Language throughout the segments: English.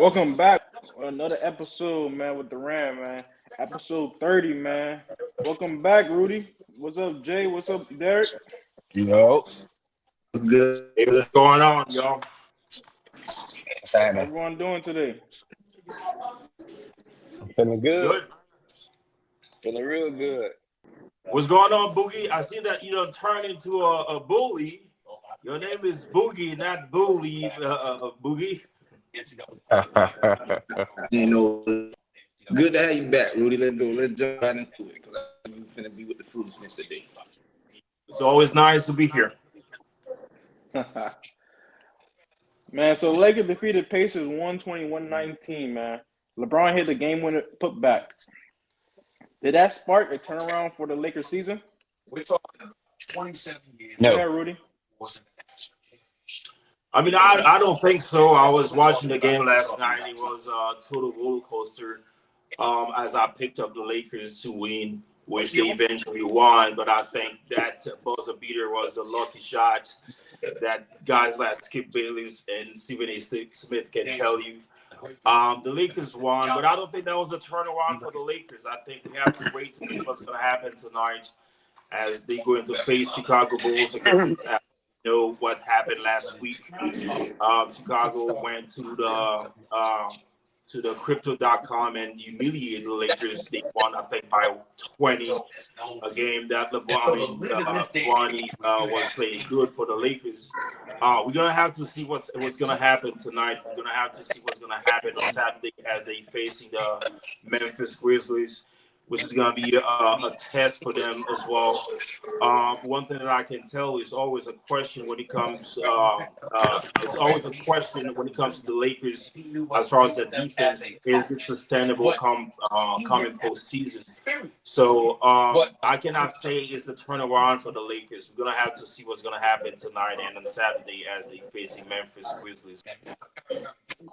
Welcome back with another episode, man, with the Ram, man. Episode 30, man. Welcome back, Rudy. What's up, Jay? What's up, Derek? Yo, What's good? hey, what's going on, y'all? How's Simon, everyone doing today? I'm feeling good, Good. feeling real good. What's going on, Boogie? I see that you don't turn into a bully. Your name is Boogie, not Bully, Boogie. You know, good to have you back, Rudy. Let's go. Let's jump right into it because I'm finna be with the foolishness today. It's always nice to be here. Man, so Lakers defeated Pacers 120-119, man. LeBron hit the game winner put back. Did that spark a turnaround for the Lakers season? Go No, ahead, Rudy. I mean, I don't think so. I was watching the game last night. It was a total roller coaster. As I picked up the Lakers to win, which they eventually won. But I think that buzzer beater was a lucky shot that guys like Skip Bayless and Stephen A. Smith can tell you. The Lakers won, but I don't think that was a turnaround for the Lakers. I think we have to wait to see what's going to happen tonight as they go into face Chicago Bulls again. Know what happened last week. Chicago went to the crypto.com and humiliated the Lakers. They won, I think, by 20. A game that Bronny was playing good for the Lakers. We're gonna have to see what's gonna happen tonight. We're gonna have to see what's gonna happen on Saturday as they facing the Memphis Grizzlies, which is gonna be a test for them as well. One thing that I can tell is always a question when it comes. It's always a question when it comes to the Lakers as far as the defense. Is it sustainable coming postseason? So I cannot say it's the turnaround for the Lakers. We're gonna have to see what's gonna happen tonight and on Saturday as they facing Memphis Grizzlies.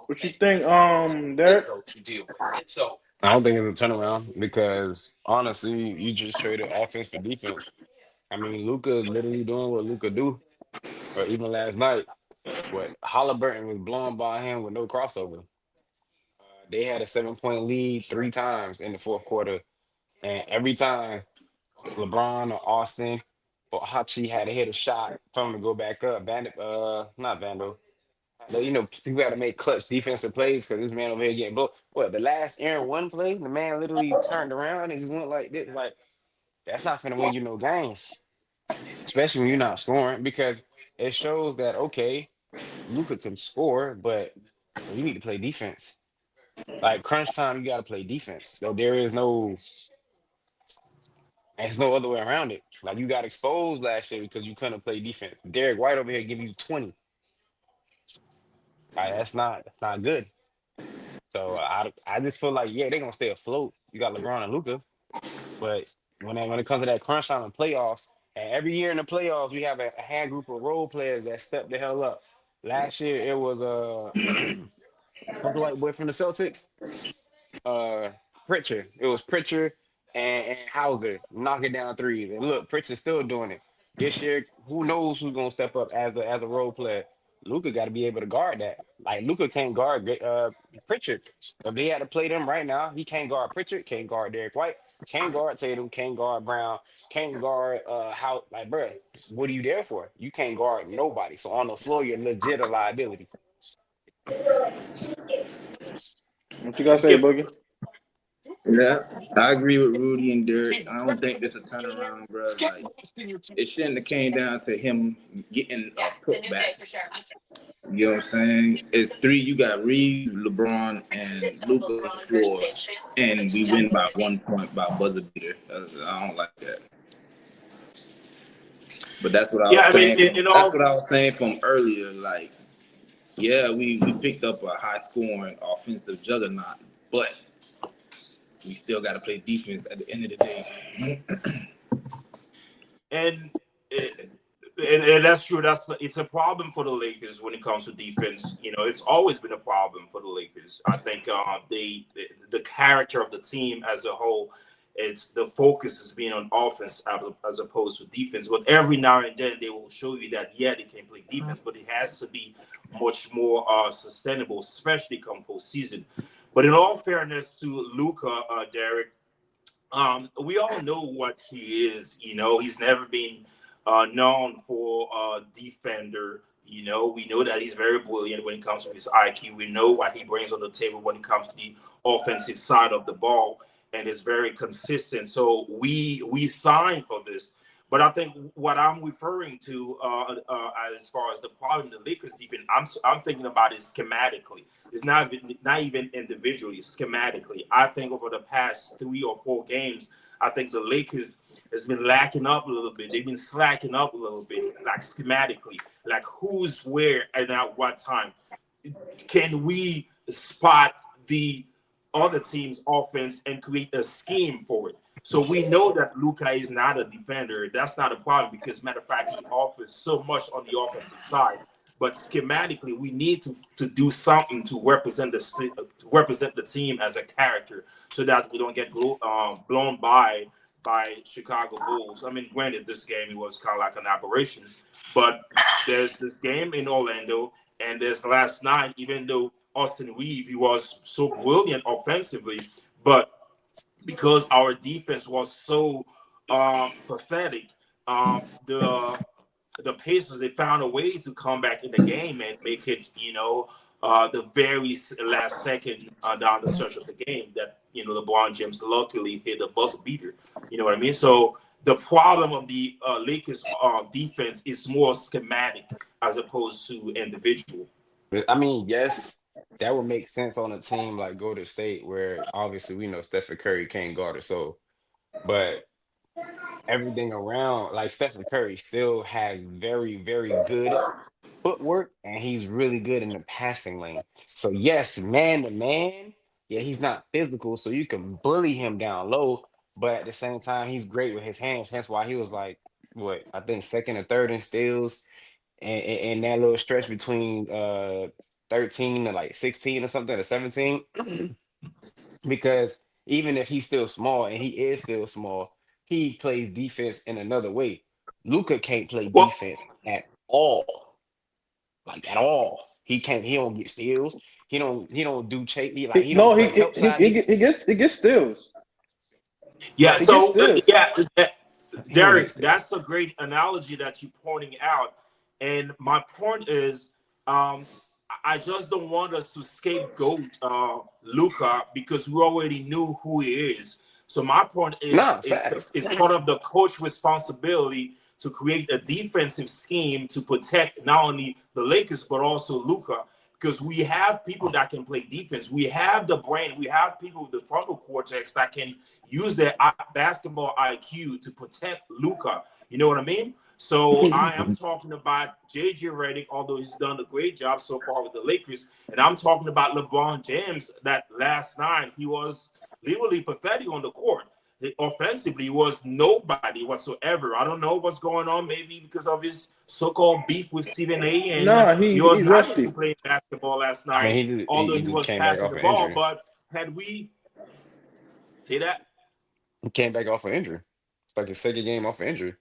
What you think, Derek? I don't think it's a turnaround because honestly, you just traded offense for defense. I mean, Luca is literally doing what Luca do, or even last night, what Halliburton was blown by him with no crossover. They had a 7 point lead three times in the fourth quarter, and every time LeBron or Austin or Hachi had to hit a shot for him to go back up. Not Vandal. People got to make clutch defensive plays because this man over here getting blown. What, the last Aaron one play, the man literally turned around and just went like this. Like, that's not finna win you no games, especially when you're not scoring, because it shows that, okay, Luka can score, but you need to play defense. Like, crunch time, you got to play defense. So there's no other way around it. Like, you got exposed last year because you couldn't play defense. Derek White over here giving you 20. Like, that's not good. So I just feel like, yeah, they're gonna stay afloat. You got LeBron and Luca, but when it comes to that crunch time and playoffs, and every year in the playoffs, we have a hand group of role players that step the hell up. Last year it was what's the white boy from the Celtics? Uh Pritchard. It was Pritchard and Hauser knocking down threes. And look, Pritchard's still doing it. This year, who knows who's gonna step up as a role player? Luca got to be able to guard that. Like Luca can't guard Pritchard. If they had to play them right now, he can't guard Pritchard, can't guard Derek White, can't guard Tatum, can't guard Brown, can't guard how like bro, what are you there for? You can't guard nobody. So on the floor, you're legit a liability. What you gotta say, Skip. Boogie? Yeah, I agree with Rudy and Derek. I don't think this a turnaround, bro. Like it shouldn't have came down to him getting a putback. You know what I'm saying? It's three. You got Reeves, LeBron, and Luca on the floor, and we win by 1 point by buzzer beater. I don't like that. But that's what I Yeah, was I mean, saying. That's what I was saying from earlier. Like, yeah, we picked up a high scoring offensive juggernaut, but we still got to play defense at the end of the day. and and that's true. It's a problem for the Lakers when it comes to defense. You know, it's always been a problem for the Lakers. I think the character of the team as a whole it's the focus is being on offense as opposed to defense. But every now and then they will show you that they can play defense, but it has to be much more sustainable, especially come postseason. But in all fairness to Luka, Derek, we all know what he is. He's never been known for a defender. We know that he's very brilliant when it comes to his IQ. We know what he brings on the table when it comes to the offensive side of the ball, and is very consistent. So we signed for this. But I think what I'm referring to, as far as the problem the Lakers defense, I'm thinking about it schematically. It's not even individually, schematically. I think over the past 3 or 4 games, I think the Lakers has been lacking up a little bit. They've been slacking up a little bit, like schematically, like who's where and at what time. Can we spot the other team's offense and create a scheme for it? So we know that Luka is not a defender. That's not a problem because, matter of fact, he offers so much on the offensive side. But schematically, we need to do something to represent the team as a character, so that we don't get blown by Chicago Bulls. I mean, granted, this game was kind of like an aberration, but there's this game in Orlando, and there's last night. Even though Austin Reeves, he was so brilliant offensively, but because our defense was so pathetic, the Pacers, they found a way to come back in the game and make it, the very last second down the stretch of the game that, LeBron James luckily hit a buzzer beater. You know what I mean? So the problem of the Lakers defense is more schematic as opposed to individual. I mean, yes, that would make sense on a team like Golden State, where obviously we know Stephen Curry can't guard it. So, but everything around, like Stephen Curry still has very, very good footwork, and he's really good in the passing lane. So yes, man to man, yeah, he's not physical, so you can bully him down low, but at the same time, he's great with his hands. Hence why he was like, what, I think second or third in steals, and that little stretch between 13 to like 16 or something, or 17. Because even if he's still small, and he is still small, he plays defense in another way. Luca can't play Well, defense at all, like at all. He can't. He don't get steals. He don't. He don't do chase. He don't No, play help side. he gets steals. yeah. He gets So steals. He don't get Derek, steals. that's a great analogy that you're pointing out. And my point is, I just don't want us to scapegoat Luca because we already knew who he is. So my point is, Nah, facts. it's part of the coach responsibility to create a defensive scheme to protect not only the Lakers but also Luca, because we have people that can play defense. We have the brain. We have people with the frontal cortex that can use their basketball IQ to protect Luca. You know what I mean? So I am talking about JJ Redick, although he's done a great job so far with the Lakers, and I'm talking about LeBron James. That last night he was literally pathetic on the court. Offensively, he was nobody whatsoever. I don't know what's going on. Maybe because of his so-called beef with Stephen A. And Nah, he was he's not rusty. into playing basketball last I mean, night, although he he just was came back passing off the an ball. injury. But had we say that, He came back off an injury. It's like his second game off an injury,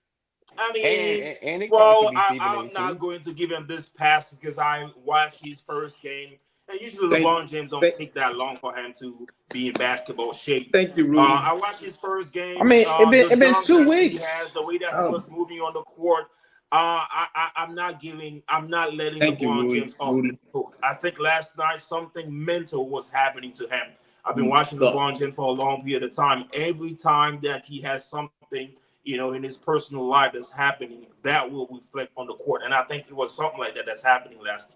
I and mean, and it probably could well, be Stephen A. I'm not too. going to give him this pass because I watched his first game, and usually Thank, LeBron James don't thank, take that long for him to be in basketball shape. thank you, Rudy. I watched his first I game. mean, The it been dunk 2 that he has, weeks. the way that he Oh, was moving on the court. I'm not letting thank you, LeBron Rudy. James off the Rudy, hook. I think last night something mental was happening to him. I've been he watching sucked. LeBron James for a long period of time. Every time that he has something, in his personal life that's happening, that will reflect on the court. And I think it was something like that that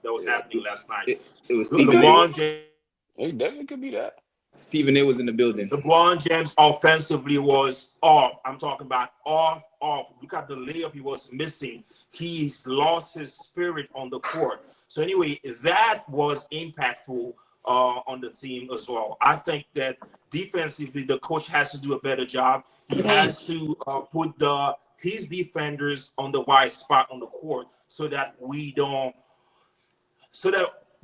was Yeah, happening last night. it was He Stephen could A. be. LeBron James. It definitely could be that. Stephen A. was in the building. LeBron James offensively was off. I'm talking about off. Look at the layup he was missing. He's lost his spirit on the court. So anyway, that was impactful on the team as well. I think that defensively, the coach has to do a better job. He has to put his defenders on the right spot on the court so that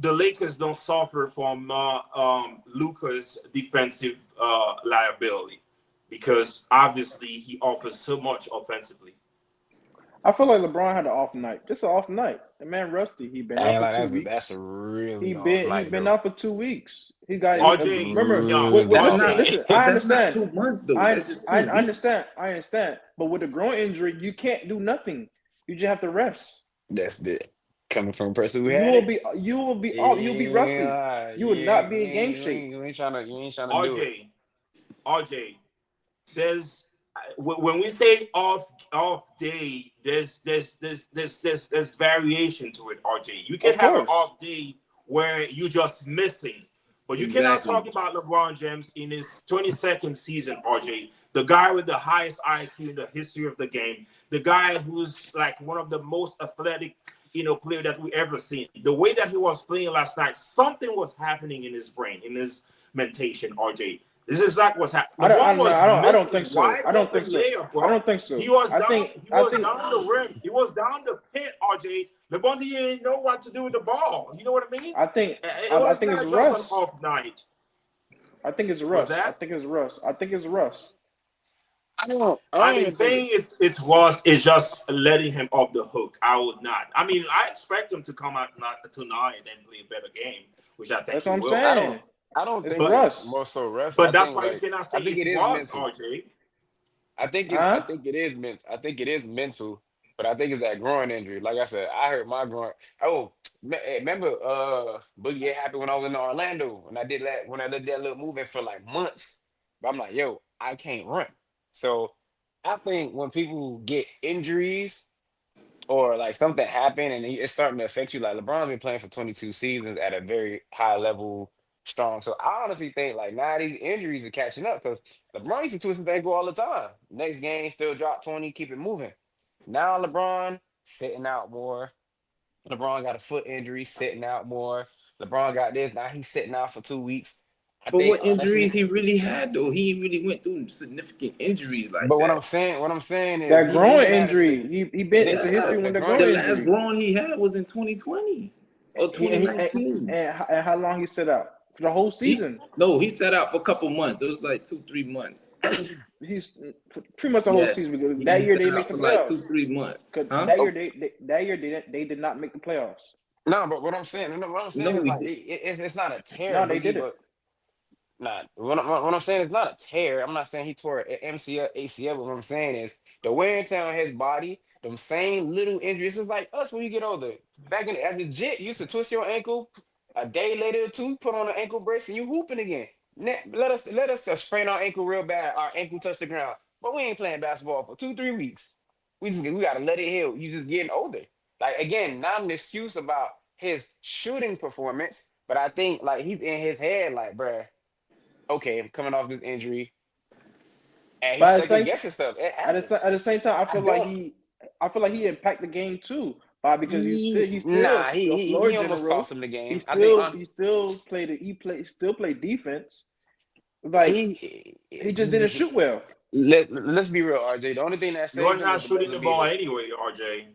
the Lakers don't suffer from Luka's defensive liability. because obviously he offers so much offensively. I feel like LeBron had an off night. Just an off night. The man rusty. He been I out ain't for like 2 weeks. that's a really He off been he night been though. out for 2 weeks. He got That's he, a RJ, remember. really Young, That's bad not. Listen. night. But I that's not understand. 2 months though. That's just 2 weeks. I understand. But with a groin injury, you can't do nothing. You just have to rest. That's the coming from a person who You had will it. be off. You'll be rusty. Yeah, You will not be in game you shape. ain't, you ain't trying to do it. RJ, there's when we say off day, there's variation to it. RJ, you can Of have an course. off day where you're just missing, but you cannot Exactly. talk about LeBron James in his 22nd season. RJ, the guy with the highest IQ in the history of the game, the guy who's like one of the most athletic, player that we ever seen. The way that he was playing last night, something was happening in his brain, in his mentation. RJ, this is exactly what's happening. LeBron was I don't think missing so. wide I don't think open so. layup, I bro. don't think so. He was I down. think He I was think down the rim. He was down the pit. RJ, LeBron didn't know what to do with the ball. You know what I mean? I think It I was think it's not just an Russ. off night. I think it's Was Russ. I that? think it's Russ. I think it's Russ. I I don't mean, even think saying it's Ross is just letting him off the hook. I would not. I mean, I expect him to come out tonight and play a better game, which I think That's he what I'm will. I don't saying. I don't It's think But it's Russ. more so rest. but that's why you cannot say I think it's it is Ross, mental. RJ. Huh? I think it is mental, but I think it's that groin injury. Like I said, I hurt my groin. Oh, remember Boogie, it happened when I was in Orlando when I did that little movement for like months. But I'm like, yo, I can't run. So I think when people get injuries or like something happened and it's starting to affect you, like LeBron been playing for 22 seasons at a very high level, strong. So I honestly think like now these injuries are catching up because LeBron used to twist his ankle all the time. Next game, still drop 20, keep it moving. Now LeBron sitting out more. LeBron got a foot injury, sitting out more. LeBron got this, now he's sitting out for 2 weeks. I But think what injuries honestly, he really had though? He really went through significant injuries like but that. what I'm saying is That he groin been at a injury. sig- He been the, into Yeah, history the with the groin the groin last injury. grown he had was in 2020 or He and he 2019. and how long he sit out for the whole season? He sat out for a couple months. It was like 2-3 months. He's pretty much the whole Yes, season because he that year sat they make out the for like playoffs. 2-3 months. Cause Huh? that year oh, they did not make the playoffs. no, but what I'm saying No, is we like did. it's not a tear, No, they Boogie, did it. but nah, what I'm saying is not a tear. I'm not saying he tore an MCL, ACL, but what I'm saying is the wear and tear on his body, them same little injuries. It's like us when you get older. Back in as a jit, you used to twist your ankle a day later or two, put on an ankle brace, and you hooping again. Let us just sprain our ankle real bad, our ankle touch the ground. But we ain't playing basketball for 2-3 weeks. We gotta let it heal. You just getting older. Like again, not an excuse about his shooting performance, but I think like he's in his head, like, bruh, okay, I'm coming off this injury, and he's But second guessing stuff. It at happens. the same time, I don't. I feel like he impact the game too. Because he's still Nah, a floor he almost cost general. him the game. I think He still played defense. Like he just didn't he shoot well. let's be real, RJ. The only thing that You are saved him not was the shooting buzzer the ball beater. anyway, RJ.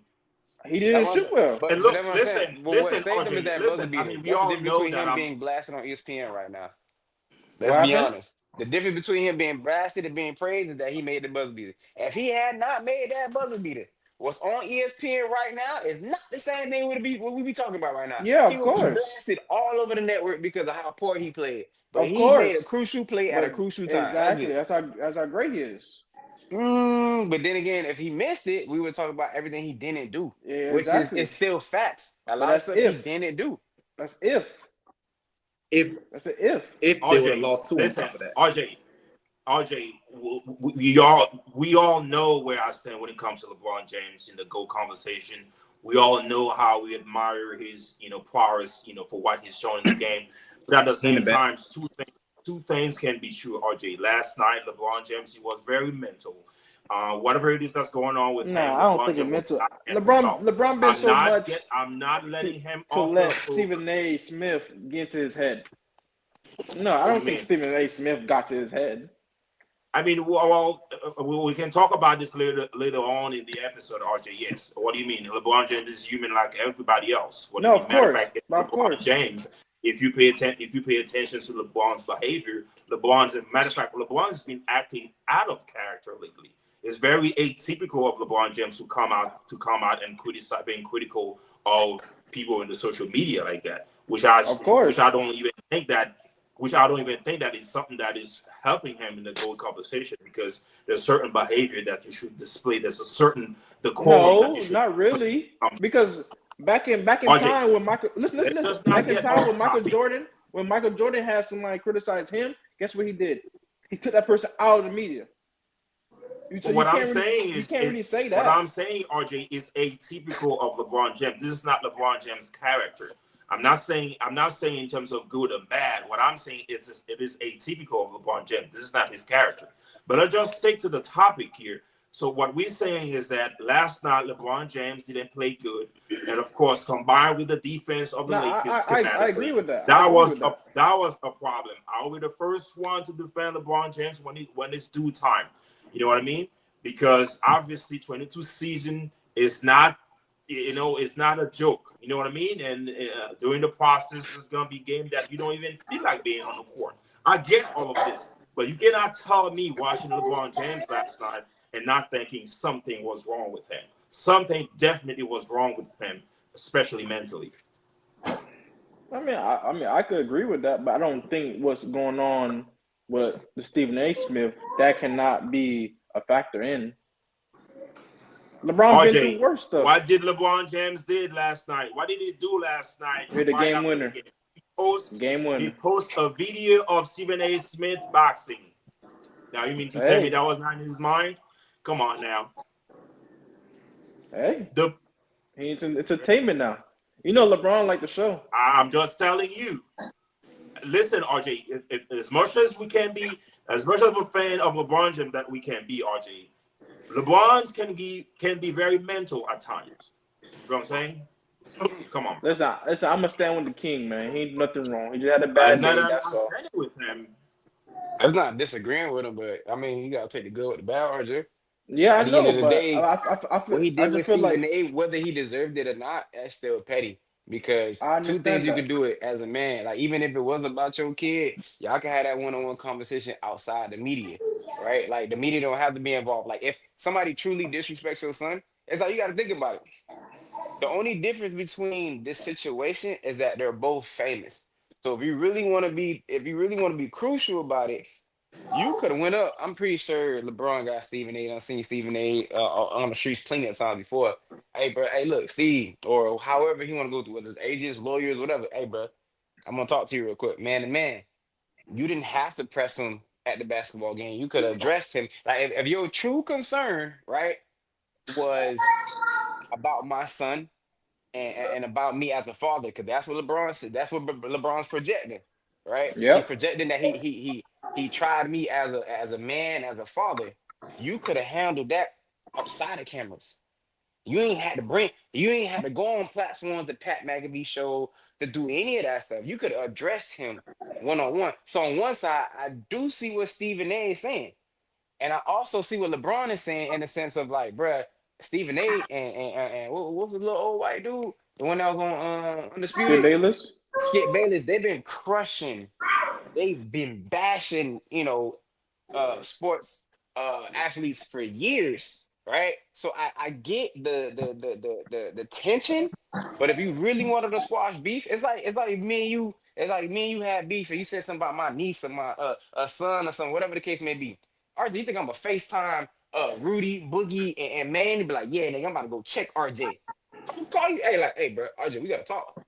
He That didn't was shoot well. And but that's look, what I'm saying. listen, But what listen, saved him is RJ, that buzzer listen. I beater. mean, we That's the all difference know between that him I'm. being blasted on ESPN right now. What Let's be happened? honest. The difference between him being blasted and being praised is that he made the buzzer beater. If he had not made that buzzer beater, what's on ESPN right now is not the same thing what we be talking about right now. Yeah, He of would be course. blasted all over the network because of how poor he played. But Of he made a course. crucial play at a But crucial time. That's exactly, it. that's how great he is. But then again, if he missed it, we would talk about everything he didn't do, Yeah, which is exactly. it's still facts. A But lot of stuff he didn't do. That's if. If That's an if. they would have RJ, lost two on listen, top of that. RJ, we all know where I stand when it comes to LeBron James in the GOAT conversation. We all know how we admire his, prowess, for what he's shown in the game. But at the In the same back. time, two things can be true, RJ. Last night, LeBron James, he was very mental. Whatever it is that's going on with him, Nah, I don't LeBron think it James was meant to. not himself. LeBron been I'm so not much get. I'm not to letting him to off the let hook. Stephen A. Smith get to his head. No, I What do don't you think mean? Stephen A. Smith got to his head. I mean, well, we can talk about this later on in the episode, RJ. Yes. What do you mean? LeBron James is human like everybody else. What do you No, mean? of Matter of course, fact, it's but of LeBron course, James. if you pay attention to LeBron's behavior, matter of fact, LeBron's been acting out of character lately. It's very atypical of LeBron James to come out and criticize, being critical of people in the social media like that, which I don't even think that it's something that is helping him in the GOAT conversation, because there's certain behavior that you should display. There's a certain decorum that you should. Not really, because back in RJ, time when Michael listen, back in time when Michael Jordan had somebody criticize him, guess what he did? He took that person out of the media. So what I'm saying you can't really say that. What I'm saying, RJ, is atypical of LeBron James. This is not LeBron James' character. I'm not saying in terms of good or bad. What I'm saying is it is atypical of LeBron James. This is not his character. But I'll just stick to the topic here. So what we're saying is that last night LeBron James didn't play good, and of course, combined with the defense of the Lakers, I agree with that. That was a problem. I'll be the first one to defend LeBron James when it's due time. You know what I mean? Because obviously 22 season is not, it's not a joke. You know what I mean? And during the process, there's going to be games that you don't even feel like being on the court. I get all of this, but you cannot tell me watching LeBron James last night and not thinking something was wrong with him. Something definitely was wrong with him, especially mentally. I could agree with that, but I don't think what's going on with the Stephen A. Smith, that cannot be a factor in. LeBron been through worse stuff. What did LeBron James did last night? What did he do last night? He had a game winner. He posted a video of Stephen A. Smith boxing. Now you mean to tell me that was not in his mind? Come on now. Hey, it's entertainment now. You know LeBron like the show. I'm just telling you. Listen, RJ, if as much as we can be, as much of a fan of LeBron James that we can be, RJ, LeBron's can be very mental at times. You know what I'm saying? Come on. Listen, I'm gonna stand with the king, man. He ain't nothing wrong. He just had a bad day. That's all. With him. I'm not disagreeing with him, but I mean, you gotta take the good with the bad, RJ. Yeah, at the end of the day, I feel, what he did with Stephen A, whether he deserved it or not, that's still petty. Because two things you can do it as a man. Like, even if it wasn't about your kid, y'all can have that one-on-one conversation outside the media, right? Like, the media don't have to be involved. Like, if somebody truly disrespects your son, it's like, you got to think about it. The only difference between this situation is that they're both famous. So if you really want to be crucial about it, you could have went up. I'm pretty sure LeBron got Stephen A. I've seen Stephen A. On the streets plenty of times before. Hey, bro. Hey, look, Steve, or however he want to go through, whether it's agents, lawyers, whatever. Hey, bro, I'm gonna talk to you real quick, man to man. You didn't have to press him at the basketball game. You could have addressed him. Like, if your true concern, right, was about my son and about me as a father, because that's what LeBron said. That's what LeBron's projecting, right? Yep. He projecting that he tried me as a man, as a father. You could have handled that outside of cameras. You ain't had to go on platforms, the Pat McAfee show, to do any of that stuff. You could have addressed him one-on-one. So on one side, I do see what Stephen A. is saying. And I also see what LeBron is saying, in the sense of, like, bruh, Stephen A. and what's the little old white dude? The one that was on Undisputed? Skip Bayless. They've been crushing. They've been bashing, sports athletes for years, right? So I get the tension, but if you really wanted to squash beef, it's like me and you. It's like me and you had beef, and you said something about my niece or my son or something, whatever the case may be. RJ, you think I'm a FaceTime Rudy, Boogie, and Man? And be like, yeah, nigga, I'm about to go check RJ. I'll call you. Hey, bro, RJ, we gotta talk.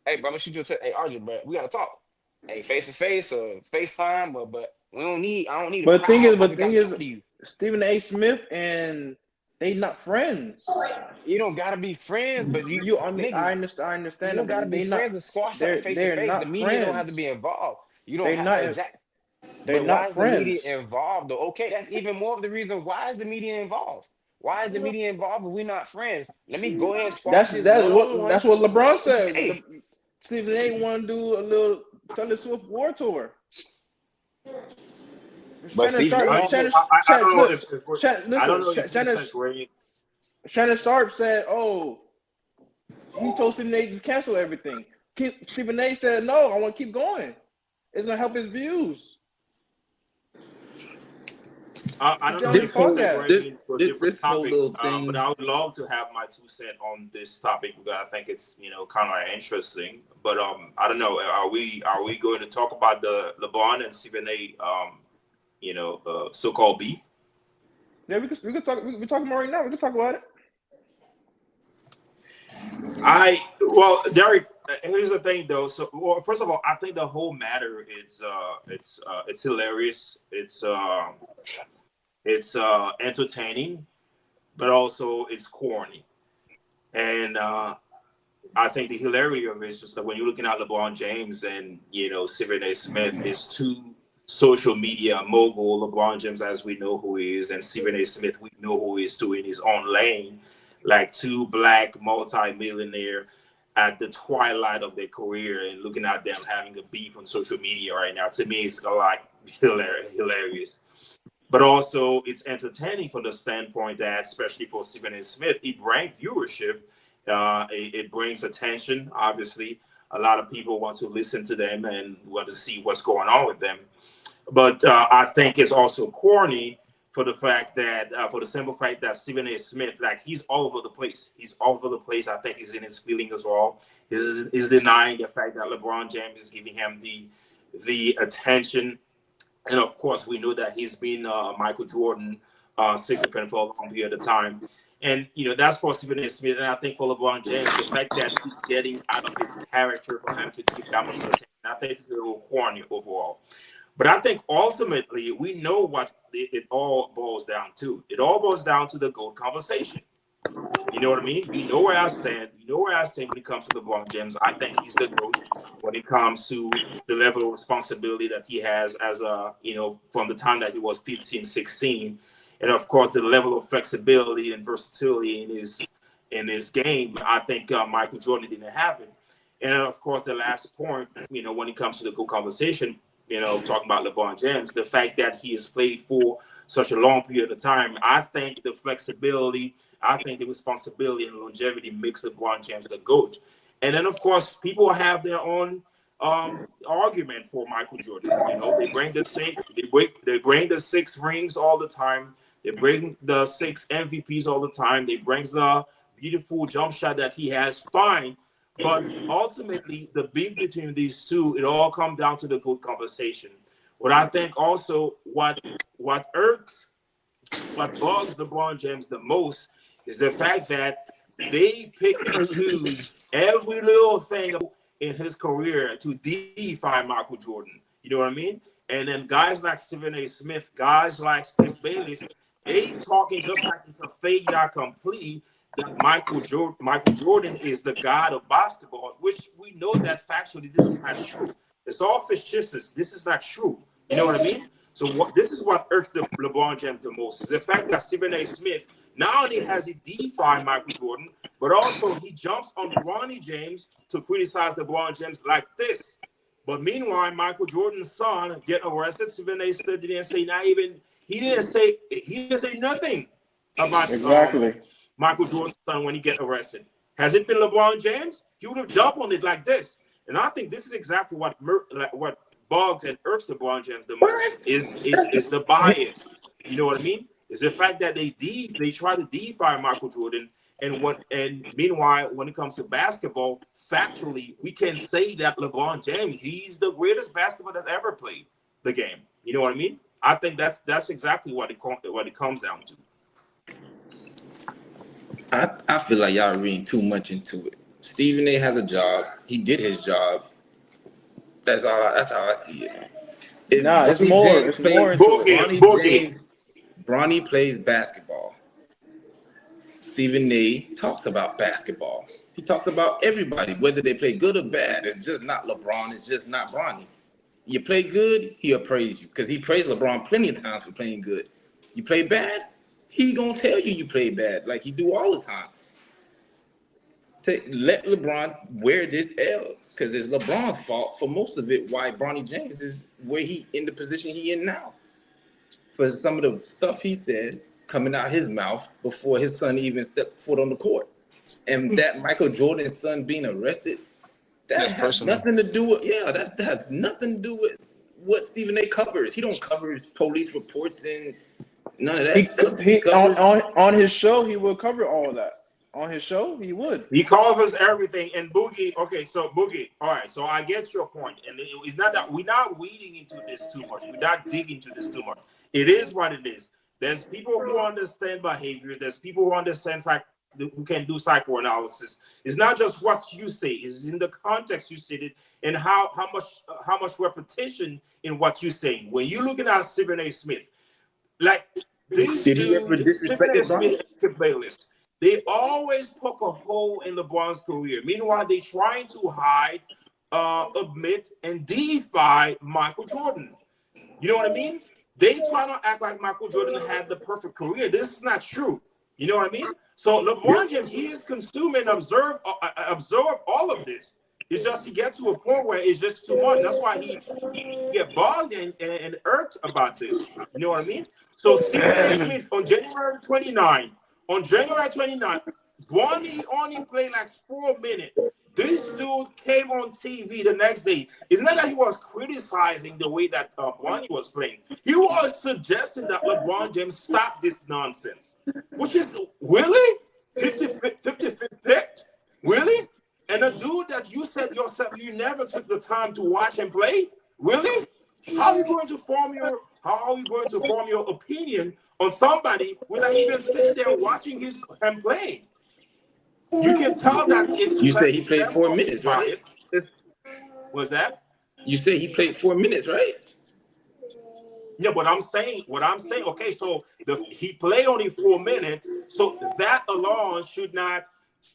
Hey, bro, I'm gonna shoot you a text. Hey, RJ, bro, we gotta talk. Hey, face to face or FaceTime, but I don't need. But the thing is, Stephen A. Smith and they not friends. You don't gotta be friends, but I understand. You don't gotta be friends to squash something face to face. The media don't have to be involved. You don't have to. But why is the media involved though? Okay, that's even more of the reason why is the media involved. Why is the media involved if we're not friends? Let me go ahead and squash this. That's what LeBron said. Hey. Stephen A. want to do a little Taylor Swift war tour. Shannon Sharp said, "Oh, he told Stephen A. to cancel everything." Stephen A. said, no, I want to keep going. It's going to help his views. I don't know This if you whole- segue into a different this whole topic, little thing. but I would love to have my 2 cents on this topic because I think it's kind of interesting. But I don't know. Are we going to talk about the LeBron and Stephen A. So-called beef? Yeah, we could talk. We're talking about right now. We can talk about it. Derek, here's the thing though. So, first of all, I think the whole matter it's hilarious. It's entertaining, but also it's corny. And I think the hilarity of it is just that when you're looking at LeBron James and Stephen A. Smith is two social media mogul. LeBron James, as we know who he is, and Stephen A. Smith, we know who he is too in his own lane, like two black multi-millionaire at the twilight of their career, and looking at them having a beef on social media right now. To me, it's like hilarious. But also, it's entertaining from the standpoint that, especially for Stephen A. Smith, it brings viewership. It brings attention. Obviously, a lot of people want to listen to them and want to see what's going on with them. But I think it's also corny for the fact that, for the simple fact that Stephen A. Smith, like, he's all over the place. He's all over the place. I think he's in his feelings as well. He's denying the fact that LeBron James is giving him the attention. And of course, we know that he's been Michael Jordan sycophant for a long period of time. And, that's for Stephen A. Smith. And I think for LeBron James, the fact that he's getting out of his character for him to give that much attention, I think it's a little corny overall. But I think ultimately we know what it all boils down to. It all boils down to the GOAT conversation. You know what I mean? You know where I stand. You know where I stand when it comes to LeBron James. I think he's the GOAT when it comes to the level of responsibility that he has as from the time that he was 15, 16. And of course, the level of flexibility and versatility in his game. I think Michael Jordan didn't have it. And of course, the last point, when it comes to the GOAT conversation, talking about LeBron James, the fact that he has played for such a long period of time, I think the flexibility, I think the responsibility and longevity makes LeBron James the GOAT. And then, of course, people have their own argument for Michael Jordan. They bring the 6 rings all the time. They bring the 6 MVPs all the time. They bring the beautiful jump shot that he has. Fine. But ultimately, the beef between these two, it all comes down to the GOAT conversation. What I think also, what bugs LeBron James the most is the fact that they pick and choose every little thing in his career to defy Michael Jordan. You know what I mean? And then guys like Stephen A. Smith, guys like Skip Bayless, they talking just like it's a fait accompli that Michael Jordan is the god of basketball, which we know that factually this is not true. It's all fictitious. This is not true. You know what I mean? So this is what irks LeBron James the most is the fact that Stephen A. Smith not only has he defied Michael Jordan, but also he jumps on Ronnie James to criticize LeBron James like this. But meanwhile, Michael Jordan's son get arrested. Stephen A. Smith didn't say he didn't say nothing about Exactly. Michael Jordan's son when he get arrested. Has it been LeBron James? He would have jumped on it like this. And I think this is exactly what bugs and irks LeBron James the most is the bias. You know what I mean? Is the fact that they try to defy Michael Jordan, and meanwhile, when it comes to basketball, factually, we can say that LeBron James, he's the greatest basketball that's ever played the game. You know what I mean? I think that's exactly what it comes down to. I feel like y'all reading too much into it. Stephen A. has a job. He did his job. That's how I see it. It's more into it. Bronny plays basketball. Stephen A. talks about basketball. He talks about everybody, whether they play good or bad. It's just not LeBron. It's just not Bronny. You play good, he'll praise you because he praised LeBron plenty of times for playing good. You play bad, he gonna tell you play bad like he do all the time. Let LeBron wear this L because it's LeBron's fault for most of it. Why Bronny James is where he in the position he in now for some of the stuff he said coming out his mouth before his son even stepped foot on the court, and that Michael Jordan's son being arrested. That That's has personal. nothing to do with that has nothing to do with what Stephen A. covers. He don't cover his police reports and none of that stuff. He He covers. on his show he will cover all of that. On his show he would. He covers everything. And Boogie, okay, so Boogie, all right, so I get your point. And it's not that we're not wading into this too much. We're not digging into this too much. It is what it is. There's people who understand behavior. There's people who understand who can do psychoanalysis. It's not just what you say. It's in the context you said it and how much repetition in what you say. When you're looking at Stephen A. Smith, like this Did he ever dude, Stephen A. disrespect Smith Bronny? and Skip Bayless, they always poke a hole in LeBron's career. Meanwhile, they trying to hide, admit, and defy Michael Jordan. You know what I mean? They try to act like Michael Jordan had the perfect career. This is not true. You know what I mean? So LeBron James, he is consuming, absorb all of this. It's just he gets to a point where it's just too much. That's why he get bogged and irked about this. You know what I mean? So Stephen A. Smith on January 29, Bronny only played like 4 minutes. This dude came on TV the next day. It's not that he was criticizing the way that Bronny was playing. He was suggesting that LeBron James stop this nonsense. Which is, really? 55th picked? Really? And a dude that you said yourself you never took the time to watch him play? Really? How are you going to form your opinion on somebody without even sitting there watching him play? You can tell that it's You say he played 4 minutes, right? Was that? You say he played 4 minutes, right? Yeah, what I'm saying, okay, so he played only 4 minutes, so that alone should not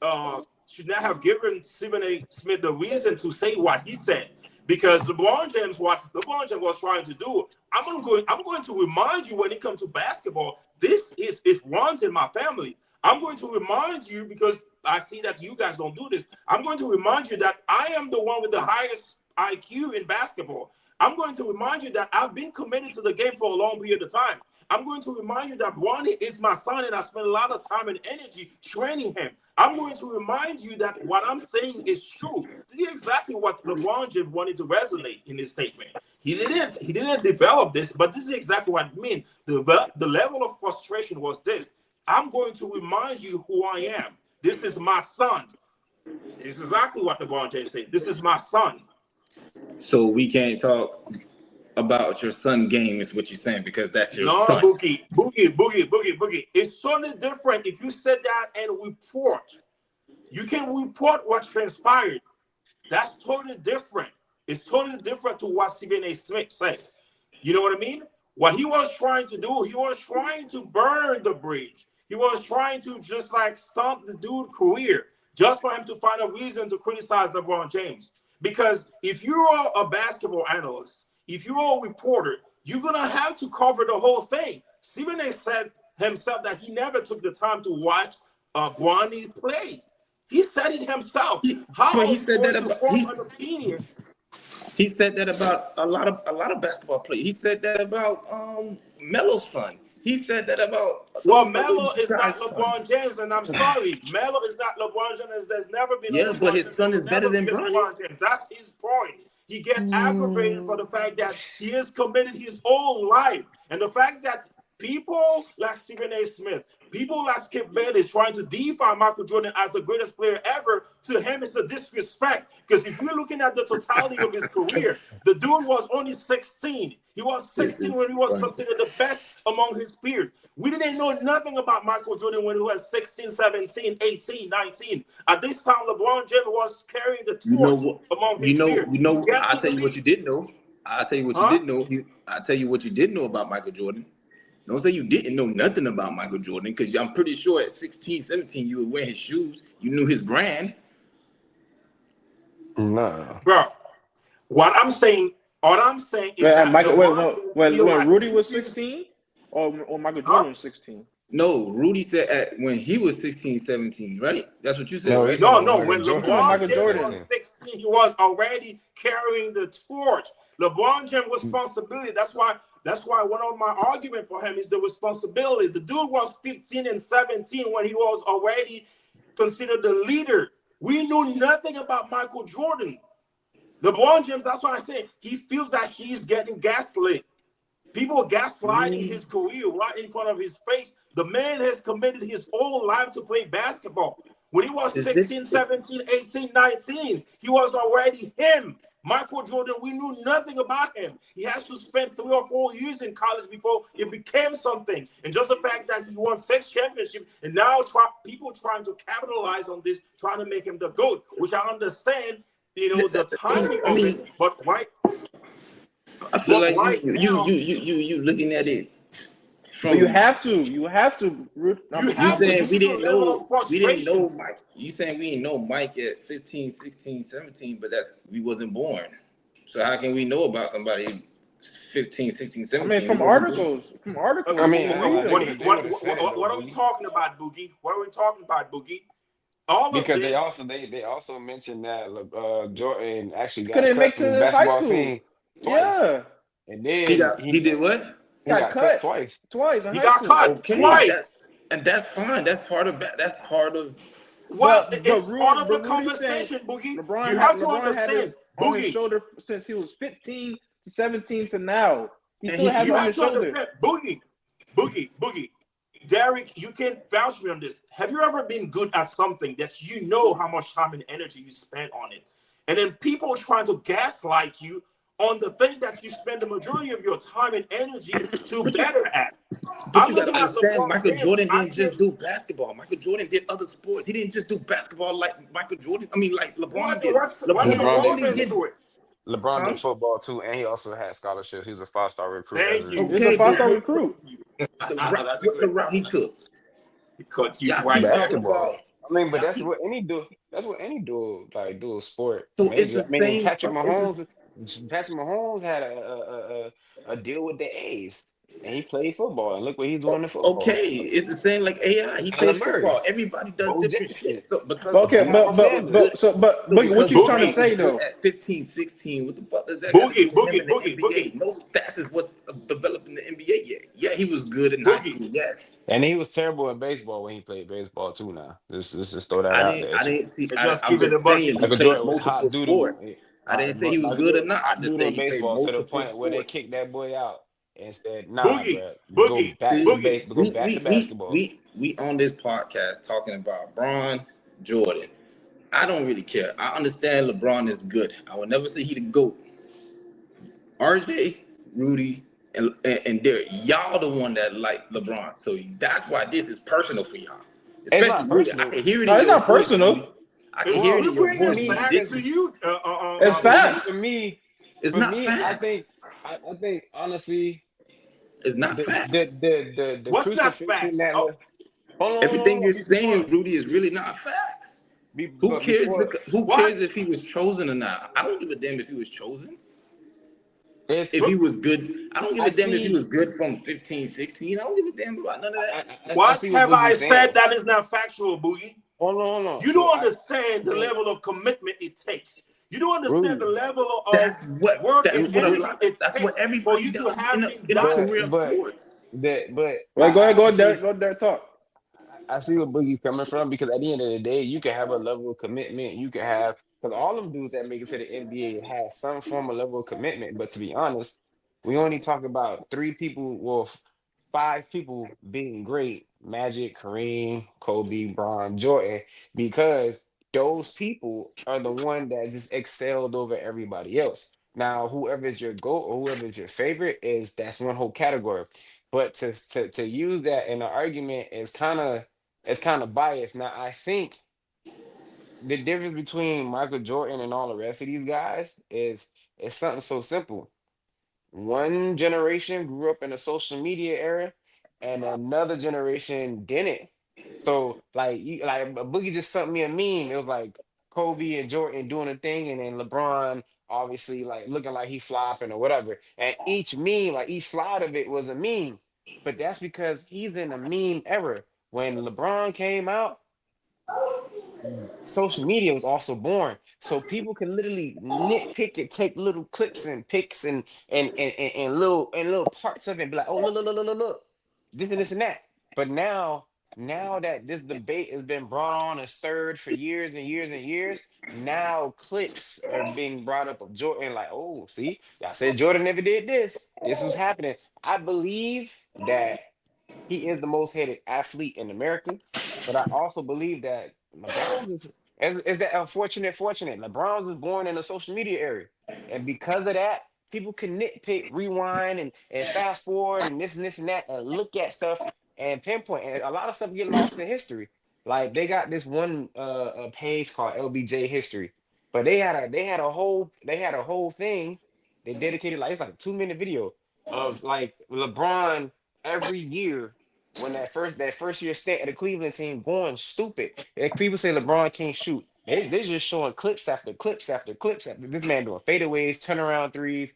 have given Stephen A. Smith the reason to say what he said. Because LeBron James was trying to do, I'm going to remind you when it comes to basketball, it runs in my family. I'm going to remind you because I see that you guys don't do this. I'm going to remind you that I am the one with the highest IQ in basketball. I'm going to remind you that I've been committed to the game for a long period of time. I'm going to remind you that Bronny is my son and I spent a lot of time and energy training him. I'm going to remind you that what I'm saying is true. This is exactly what LeBron James wanted to resonate in his statement. He didn't develop this, but this is exactly what it means. The level of frustration was this. I'm going to remind you who I am. This is my son. It's exactly what LeBron James said. This is my son. So we can't talk about your son game is what you're saying because that's your son. Boogie. It's totally different if you said that and report. You can report what transpired. That's totally different. It's totally different to what Stephen A. Smith said. You know what I mean? What he was trying to do, he was trying to burn the bridge. He was trying to just like stomp the dude's career just for him to find a reason to criticize LeBron James. Because if you're a basketball analyst, if you're a reporter, you're going to have to cover the whole thing. Stephen A. said himself that he never took the time to watch Bronny play. He said it himself. He said that about an opinion? He said that about a lot of basketball players. He said that about Melo's son. He said that about Melo is not LeBron James, and I'm sorry, Melo is not LeBron James. There's never been a but his son is better than LeBron James. That's his point. He gets aggravated for the fact that he has committed his whole life, and the fact that people like Stephen A. Smith, people like Skip Bayless trying to defy Michael Jordan as the greatest player ever, to him it's a disrespect. Because if you're looking at the totality of his career, the dude was only 16. He was 16 when he was considered the best among his peers. We didn't know nothing about Michael Jordan when he was 16, 17, 18, 19. At this time, LeBron James was carrying the torch among his peers. I'll tell you what you didn't know. I'll tell you what you didn't know. I'll tell you what you didn't know about Michael Jordan. Don't say you didn't know nothing about Michael Jordan, because I'm pretty sure at 16, 17, you were wearing his shoes. You knew his brand. Nah. Bro, what I'm saying is that when Rudy was 16 or Michael Jordan was 16? No, Rudy said when he was 16, 17, right? That's what you said, right? No. When LeBron Michael James Jordan was 16, he was already carrying the torch. LeBron James' responsibility. That's why one of my arguments for him is the responsibility. The dude was 15 and 17 when he was already considered the leader We knew nothing about Michael Jordan. LeBron James, that's why I say he feels that he's getting gaslit. People gaslighting his career right in front of his face. The man has committed his whole life to play basketball. When he was Is 16, this 17, 18, 19, he was already him. Michael Jordan, we knew nothing about him. He has to spend 3 or 4 years in college before it became something. And just the fact that he won 6 championships, and now people trying to capitalize on this, trying to make him the GOAT, which I understand, the timing I of mean, it. But I feel like right now, you looking at it But you from have to. You have to. you you have to. saying This is the level of we didn't know frustration. Mike. You saying we didn't know Mike at 15, 16, 17, but that's we wasn't born. So how can we know about somebody 15, 16, I mean, 17? We from wasn't born. articles, I you mean, can I mean, read I them. think at the end of the Senate though, What are we Boogie, talking about, Boogie? What are we talking about, Boogie? All of because this. they also mentioned that Jordan actually He got couldn't cut make from his to high basketball school. team twice, Yeah, and then He did what? he he got got cut cut twice. twice in He high got school. cut Okay, twice. that's fine. That's part of Well, But it's part of the Rudy's saying conversation, Boogie. You LeBron have to had understand, this on his Boogie. shoulder since he was 15 to 17 to now. He and still has it You on have his to shoulder. understand, Boogie. Derek, you can vouch me on this. Have you ever been good at something that you know how much time and energy you spent on it? And then people trying to gaslight you on the thing that you spend the majority of your time and energy to but you better at. but I'm you gotta looking at understand LeBron Michael James. Jordan I didn't can't. just do basketball. Michael Jordan did other sports. He didn't just do basketball like Michael Jordan. I mean like LeBron did. What's the LeBron LeBron did literally relevance did to it? LeBron huh? did football too, and he also had scholarships. He was a 5-star recruit as Thank a you. He's a Okay, five-star but recruit. That's a what the great route point. he took. Because you Y'all right keep there. talking basketball. about I mean, but y'all that's keep what any do. That's what any dual sport so it's major. the I mean, same it's the, Patrick Mahomes had a deal with the A's, and he played football. And look what he's doing in okay. football. It's the same like AI. He Kyler played Murray, football. Everybody does Bo different Jackson, shit. So because But okay, Jamal LeBron was Sanders. good, so what because you trying to LeBron was Boogie, say good though? at 15, 16, what the fuck does that got to do Boogie, with him Boogie, in the Boogie, Boogie, NBA? No stats is what's developed in the NBA yet. Yeah, he was good in high Boogie. school. Yes. And he was terrible in baseball when he played baseball too. Now, let's just throw that out there. I didn't see. It's just I'm giving just a bunch. saying he Michael played Jordan was multiple hot sports. doodle. I didn't say he was Michael good or Jordan was not. I hot just doodle say in he played baseball to the multiple point where they sports. kicked that boy out and said, "Nah, Boogie, bro, Boogie, See, Boogie. go back to basketball." we on this podcast talking about Bron Jordan. I don't really care. I understand LeBron is good. I will never say he the GOAT. RJ, Rudy, and Derek, y'all the one that like LeBron. So that's why this is personal for y'all. It's Especially not Rudy. I personal. can hear it No, in it's your not voice, personal. Rudy. I can hear it We're in your bringing voice, For Rudy. me, facts This to is you, It's Boogie. facts. it's for not me, facts. I think honestly, It's not facts. the What's not crucifixion facts? that Oh, Everything you're before saying, Rudy, is really not facts. Who but cares? before Who what? cares if he was chosen or not? I don't give a damn if he was chosen. it's If he was good, I don't give a I damn if he see was good from 15, 16. I don't give a damn about none of that. I What see what have I Boogie's said saying. that is not factual, Boogie? Hold on. You So don't I understand the so level of commitment it takes. You don't understand the Rudy, level of work and energy it That's what takes for everybody you to does have been in a done. career of but sports. but Wait, go ahead, I Derek. see. Go Derek, talk. I see where Boogie's coming from because at the end of the day, you can have a level of commitment. You can have because all them dudes that make it to the NBA have some form of level of commitment. But to be honest, we only talk about three people, well, five people being great: Magic, Kareem, Kobe, Bron, Jordan, because those people are the one that just excelled over everybody else. Now, whoever is your GOAT or whoever is your favorite is that's one whole category. But to use that in an argument is kind of biased. Now, I think the difference between Michael Jordan and all the rest of these guys is something so simple. One generation grew up in a social media era, and another generation didn't. So, like Boogie just sent me a meme. It was like Kobe and Jordan doing a thing, and then LeBron obviously like looking like he flopping or whatever. And each meme, like each slide of it was a meme. But that's because he's in a meme era. When LeBron came out, social media was also born, so people can literally nitpick and take little clips and pics and little parts of it and be like, oh, look, this and this and that. But now now that this debate has been brought on and stirred for years and years and years, now clips are being brought up of Jordan. Like, oh, see, I said Jordan never did this. This was happening. I believe that he is the most hated athlete in America, but I also believe that LeBron is that unfortunate fortunate. LeBron was born in a social media era, and because of that, people can nitpick, rewind, and fast forward, and this and that, and look at stuff and pinpoint, and a lot of stuff get lost in history. Like they got this one page called LBJ History, but they had a whole thing they dedicated, like it's like a 2 minute video of like LeBron every year when that first year stint at the Cleveland team going stupid. And people say LeBron can't shoot. They just showing clips after clips after clips after this man doing fadeaways, turnaround threes,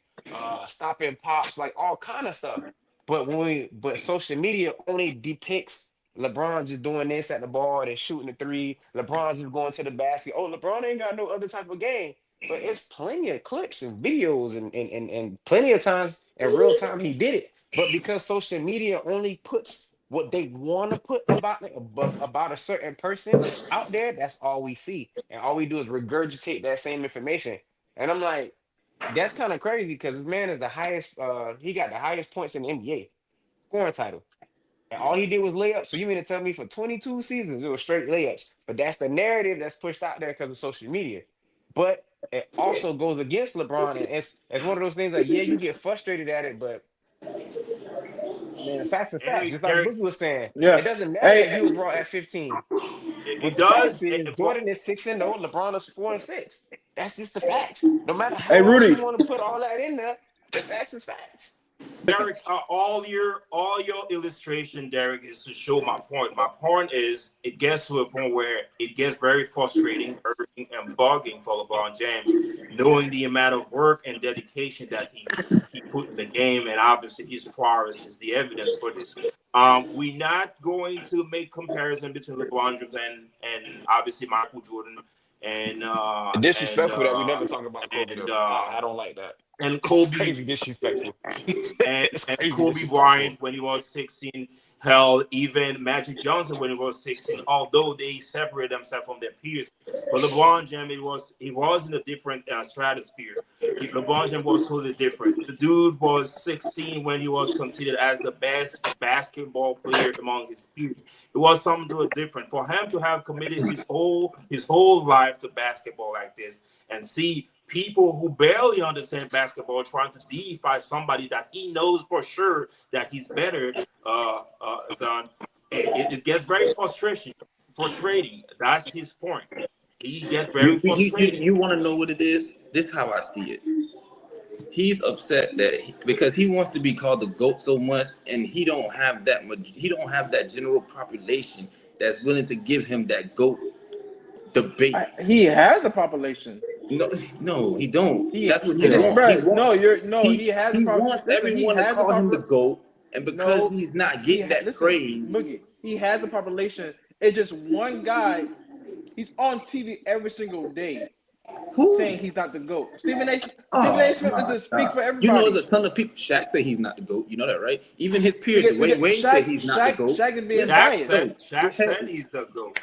stopping pops, like all kind of stuff. But social media only depicts LeBron just doing this at the ball and shooting the three. LeBron just going to the basket. Oh, LeBron ain't got no other type of game. But it's plenty of clips and videos and plenty of times in real time he did it. But because social media only puts what they want to put about a certain person out there, that's all we see. And all we do is regurgitate that same information. And I'm like, that's kind of crazy because this man is the highest, he got the highest points in the NBA scoring title. And all he did was layups. So you mean to tell me for 22 seasons it was straight layups? But that's the narrative that's pushed out there because of social media. But it also goes against LeBron, and it's one of those things like, yeah, you get frustrated at it, but man, the facts are facts. Hey, Just like Derek, Boogie was saying, it Yeah. doesn't matter that he was Hey, raw at 15. it What the facts does. is Jordan is 6-0, LeBron is 4-6. That's just the facts. No matter hey, how else you Rudy. want to put all that in there, the facts is facts. Derek, all your illustration, Derek, is to show my point. My point is it gets to a point where it gets very frustrating, irritating, and bugging for LeBron James, knowing the amount of work and dedication that he put in the game, and obviously his prowess is the evidence for this. We're not going to make comparison between LeBron James and obviously Michael Jordan and uh, and Disrespectful that we uh, never talk about Kobe and though. uh, I don't like that. and It's Kobe crazy disrespectful. and, It's and crazy Kobe disrespectful. Bryant when he was 16, hell, even Magic Johnson when he was 16, although they separated themselves from their peers. But LeBron James, he was in a different stratosphere. LeBron James was totally different. The dude was 16 when he was considered as the best basketball player among his peers. It was something different for him to have committed his whole life to basketball like this and see people who barely understand basketball trying to deify somebody that he knows for sure that he's better than. It gets very frustrating. That's his point. He gets very frustrated. You want to know what it is? This is how I see it. He's upset because he wants to be called the GOAT so much, and he don't have that much. He don't have that general population that's willing to give him that GOAT debate. He has a population. No, no, he don't. He That's what he listen, wants. He bro. No, wants you're no. He has a he problem. wants Listen, he everyone to has a call him the problem. GOAT, and because No, he's not getting that listen, praise, Boogie. He has a population. It's just one guy. He's on TV every single day who? saying he's not the GOAT. Stephen A. Stephen Oh, A. Smith nah, doesn't speak nah. for You know, there's everybody. a ton of people. Shaq say he's not the GOAT. You know that, right? Even his peers, We Dwayne get Wade said Shaq. he's not the GOAT. Shaq is being Listen, Shaq biased. said so Shaq said he's the GOAT.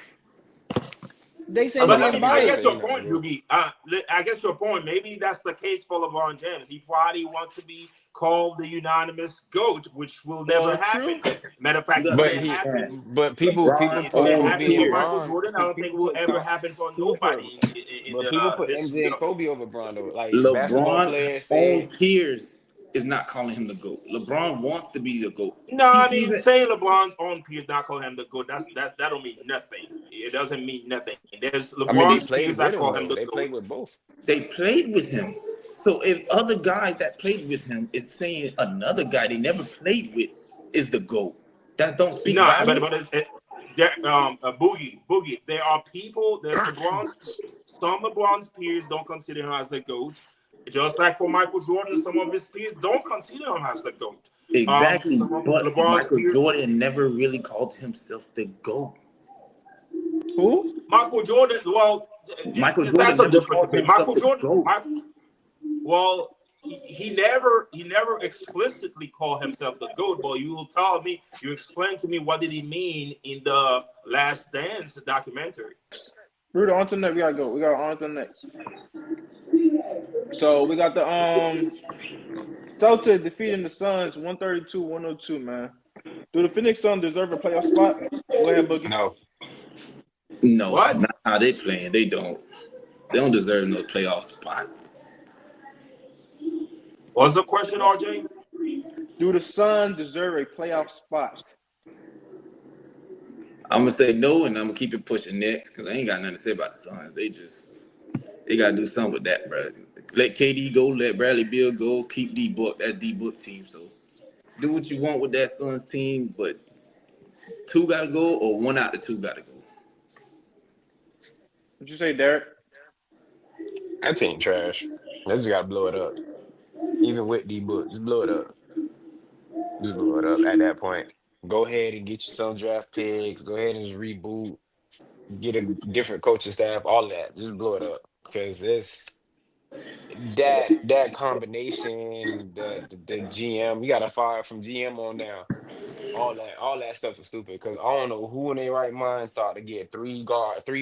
They say I he's mean, But I being mean, I Wade get said biased. he your not the point, GOAT. Doogie. I get your point. Maybe that's the case for LeBron James. He probably wants to be called the unanimous GOAT, which will never Well, true. happen. Matter of fact, you it gotta But didn't he, happen. understand. but people LeBron's It put didn't own Kobe happen and with peers. Michael LeBron. Jordan. I don't think it People will put ever happen for Cooper. nobody in But people the put MJ history and of. Kobe over Bron though. Like basketball LeBron's players own say, peers is not calling him the GOAT. LeBron wants to be the GOAT. No, He I mean even saying LeBron's own peers not calling him the GOAT. That don't mean nothing. It doesn't mean nothing. There's I mean, they LeBron's played peers that with him call him though. the They GOAT. played with both. they played with him. So if other guys that played with him is saying another guy they never played with is the GOAT, that don't speak No, but volumes. Boogie. There are people. There's LeBron's. Some LeBron's peers don't consider him as the goat. Just like for Michael Jordan, some of his peers don't consider him as the goat. Exactly, Some of but LeBron's Michael peers. Jordan never really called himself the GOAT. Who? Michael Jordan. Well, Michael that's Jordan a never different called debate. himself Michael the Jordan. GOAT. Well, he never explicitly called himself the GOAT, but you explain to me what did he mean in the Last Dance documentary. Rudy, on to the next. We gotta go. We got on to the next. So we got the Celtics defeating the Suns 132-102, man. Do the Phoenix Suns deserve a playoff spot? Go ahead, Boogie. No. No, What? not how they playing. They don't. They don't deserve no playoff spot. What's the question, RJ? Do the Suns deserve a playoff spot? I'm gonna say no, and I'm gonna keep it pushing next because I ain't got nothing to say about the Suns. They gotta do something with that, bro. Let KD go, let Bradley Beal go, keep D Book. That's D Book team. So do what you want with that Suns team, but two gotta go or one out of two gotta go. What'd you say, Derek? That team trash. They just gotta blow it up. Even with D Book, just blow it up. Just blow it up at that point. Go ahead and get you some draft picks. Go ahead and just reboot. Get a different coaching staff. All of that. Just blow it up because it's that combination. The GM. You got to fire from GM on down. All that stuff is stupid because I don't know who in their right mind thought to get three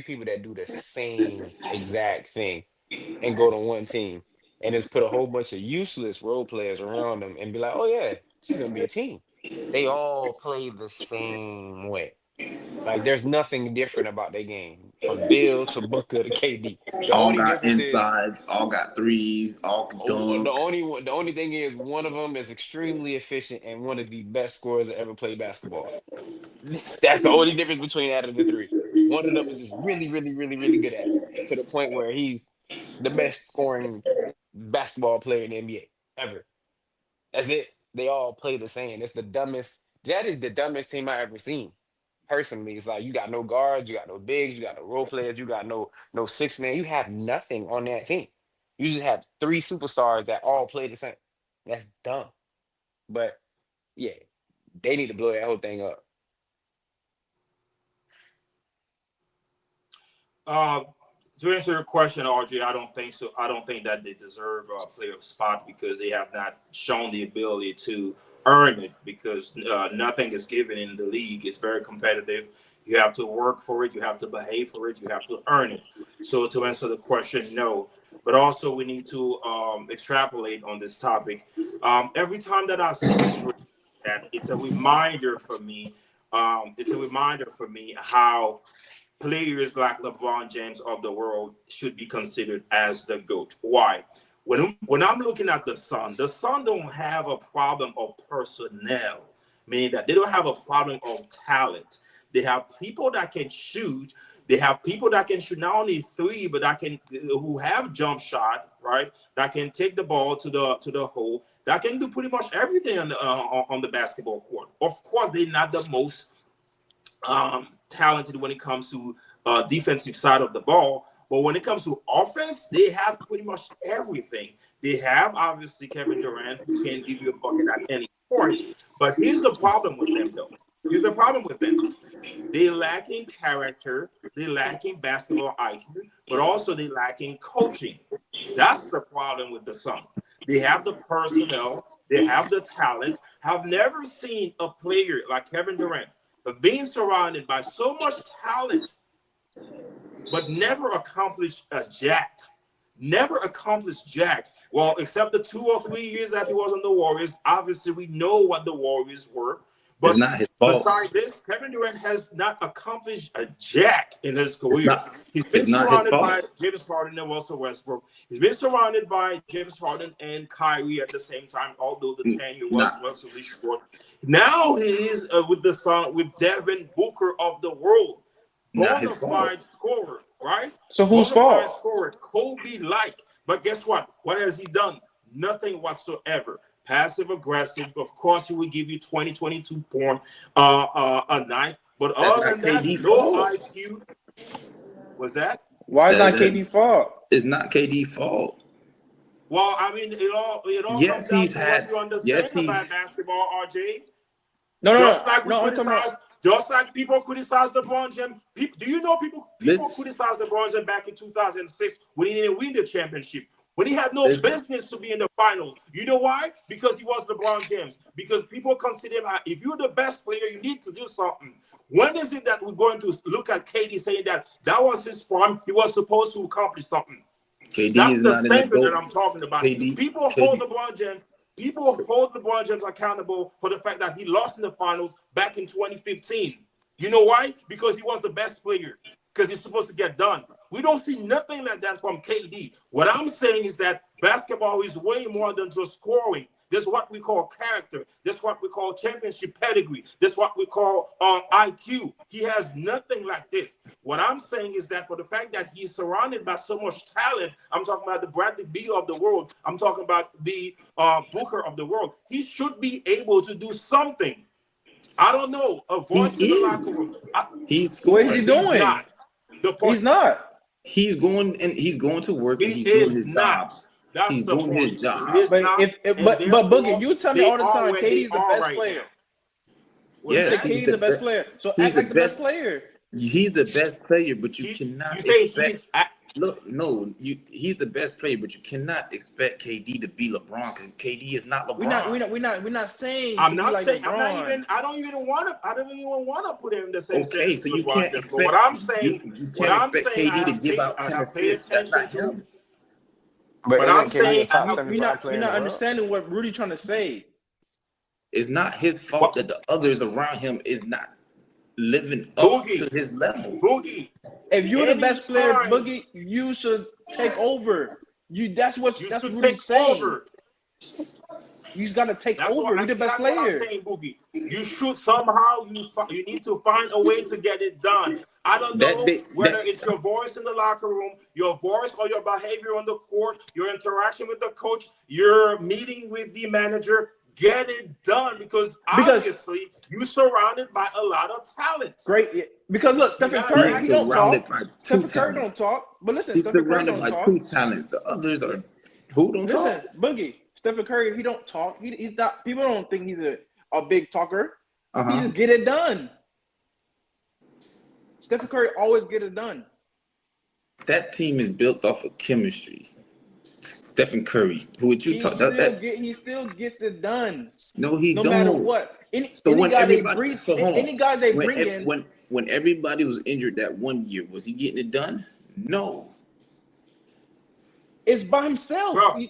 people that do the same exact thing and go to one team and just put a whole bunch of useless role players around them and be like, oh yeah, this is gonna be a team. They all play the same way. Like there's nothing different about their game from Bill to Booker to KD. The All only got difference is insides, all got threes, all can dunk. the only thing is one of them is extremely efficient and one of the best scorers that ever played basketball. That's the only difference between out of the three. One of them is just really, really, really, really good at it to the point where he's the best scoring basketball player in the NBA ever. That's it. They all play the same. It's the dumbest. That is the dumbest team I ever seen. Personally, it's like you got no guards, you got no bigs, you got no role players, you got no six man. You have nothing on that team. You just have three superstars that all play the same. That's dumb. But yeah, they need to blow that whole thing up. To answer your question, RJ, I don't think so. I don't think that they deserve a playoff spot because they have not shown the ability to earn it because nothing is given in the league. It's very competitive. You have to work for it. You have to behave for it. You have to earn it. So to answer the question, no. But also we need to extrapolate on this topic. Every time that I see that, it's a reminder for me. How players like LeBron James of the world should be considered as the GOAT. Why? When I'm looking at the Sun don't have a problem of personnel, meaning that they don't have a problem of talent. They have people that can shoot. They have people that can shoot not only three, but who have jump shot, right? That can take the ball to the hole. That can do pretty much everything on the basketball court. Of course, they're not the most talented when it comes to defensive side of the ball, but when it comes to offense, they have pretty much everything. They have obviously Kevin Durant who can give you a bucket at any point. But here's the problem with them, though. Here's the problem with them. They lacking character, they lacking basketball IQ, but also they lacking coaching. That's the problem with the Sun. They have the personnel, they have the talent. Have never seen a player like Kevin Durant being surrounded by so much talent, but never accomplished a jack. Never accomplished jack. Well, except the 2 or 3 years that he was on the Warriors. Obviously, we know what the Warriors were. But it's not his fault. Besides this, Kevin Durant has not accomplished a jack in his career. He's been surrounded by James Harden and Russell Westbrook. He's been surrounded by James Harden and Kyrie at the same time, although the tenure was relatively short. Now he is with the Sun, with Devin Booker of the world. Bonafide scorer, right? So whose fault? Scorer, Kobe-like. But guess what? What has he done? Nothing whatsoever. Passive aggressive. Of course, he will give you 20, 22 points a night. But other than that, no IQ. Was that? Why is not KD fault? It's not KD fault. Well, I mean, it all yes, comes down to what you understand about basketball, RJ. Just like people criticize LeBron James. Do you know people criticize LeBron James back in 2006 when he didn't win the championship? when he had no business to be in the finals. You know why? Because he was LeBron James. Because people consider him, if you're the best player, you need to do something. When is it that we're going to look at KD saying that was his prime? He was supposed to accomplish something. KD That's is the not in the standard that GOAT. I'm talking about. KD, People hold KD, LeBron James. People hold LeBron James accountable for the fact that he lost in the finals back in 2015. You know why? Because he was the best player. Because he's supposed to get done. We don't see nothing like that from KD. What I'm saying is that basketball is way more than just scoring. This is what we call character. This is what we call championship pedigree. This is what we call IQ. He has nothing like this. What I'm saying is that for the fact that he's surrounded by so much talent, I'm talking about the Bradley Beal of the world. I'm talking about the Booker of the world. He should be able to do something. I don't know, a he voice in the locker is. room. He's What is he scoring. He's doing? not. The He's point. not. He's going to work and He he's doing is his job. not. That's He's the doing his point. He job. is But not, if and but Boogie, therefore you tell me they all the are time, where they KD is the are best right player. now. What's You Yes, say that? KD is the best player, so he's act the like the best best. player. He's the best player, but you You cannot say expect. he's at, Look, no, he's the best player, but you cannot expect KD to be LeBron because KD is not We're not LeBron. we're not we're not we're not saying I'm to be not like saying LeBron. I don't even want to put him in the same Okay, sentence so as you LeBron can't James. But expect you what can't I'm expect saying KD to give out I 10 have paid assists. That's attention not to. him. But What I'm isn't KD a saying I top have You're 75 not player you're in the not world? understanding what Rudy trying to say. It's not his fault what that the others around him is not living up to Boogie, his level. Boogie. If you're the best player, Anytime Boogie, you should take over. You you that's should take Rudy's saying. over. You just gotta take over. You're That's the best exactly what I'm player. saying, Boogie. You should somehow you need to find a way to get it done. I don't That know they, whether that it's your voice in the locker room, your voice or your behavior on the court, your interaction with the coach, your meeting with the manager. Get it done because Because obviously you're surrounded by a lot of talent. great because look, You Stephen gotta Curry, he's he back it don't up. surrounded talk. by two Stephen Curry don't talents. talk. But listen, He's Stephen Curry surrounded don't by talk. two talents. The others are who don't Listen, talk. Boogie, Stephen Curry, he don't talk. He's not. People don't think he's a big talker. He Uh-huh. just get it done. Stephen Curry always get it done. That team is built off of chemistry. Stephen Curry, who would you talk that He still gets it done, no, he no matter don't. what. So Any when guy they everybody, bring, so hold on, any guy they bring in, when everybody was injured that one year, was he getting it done? No, is by himself. Bro, You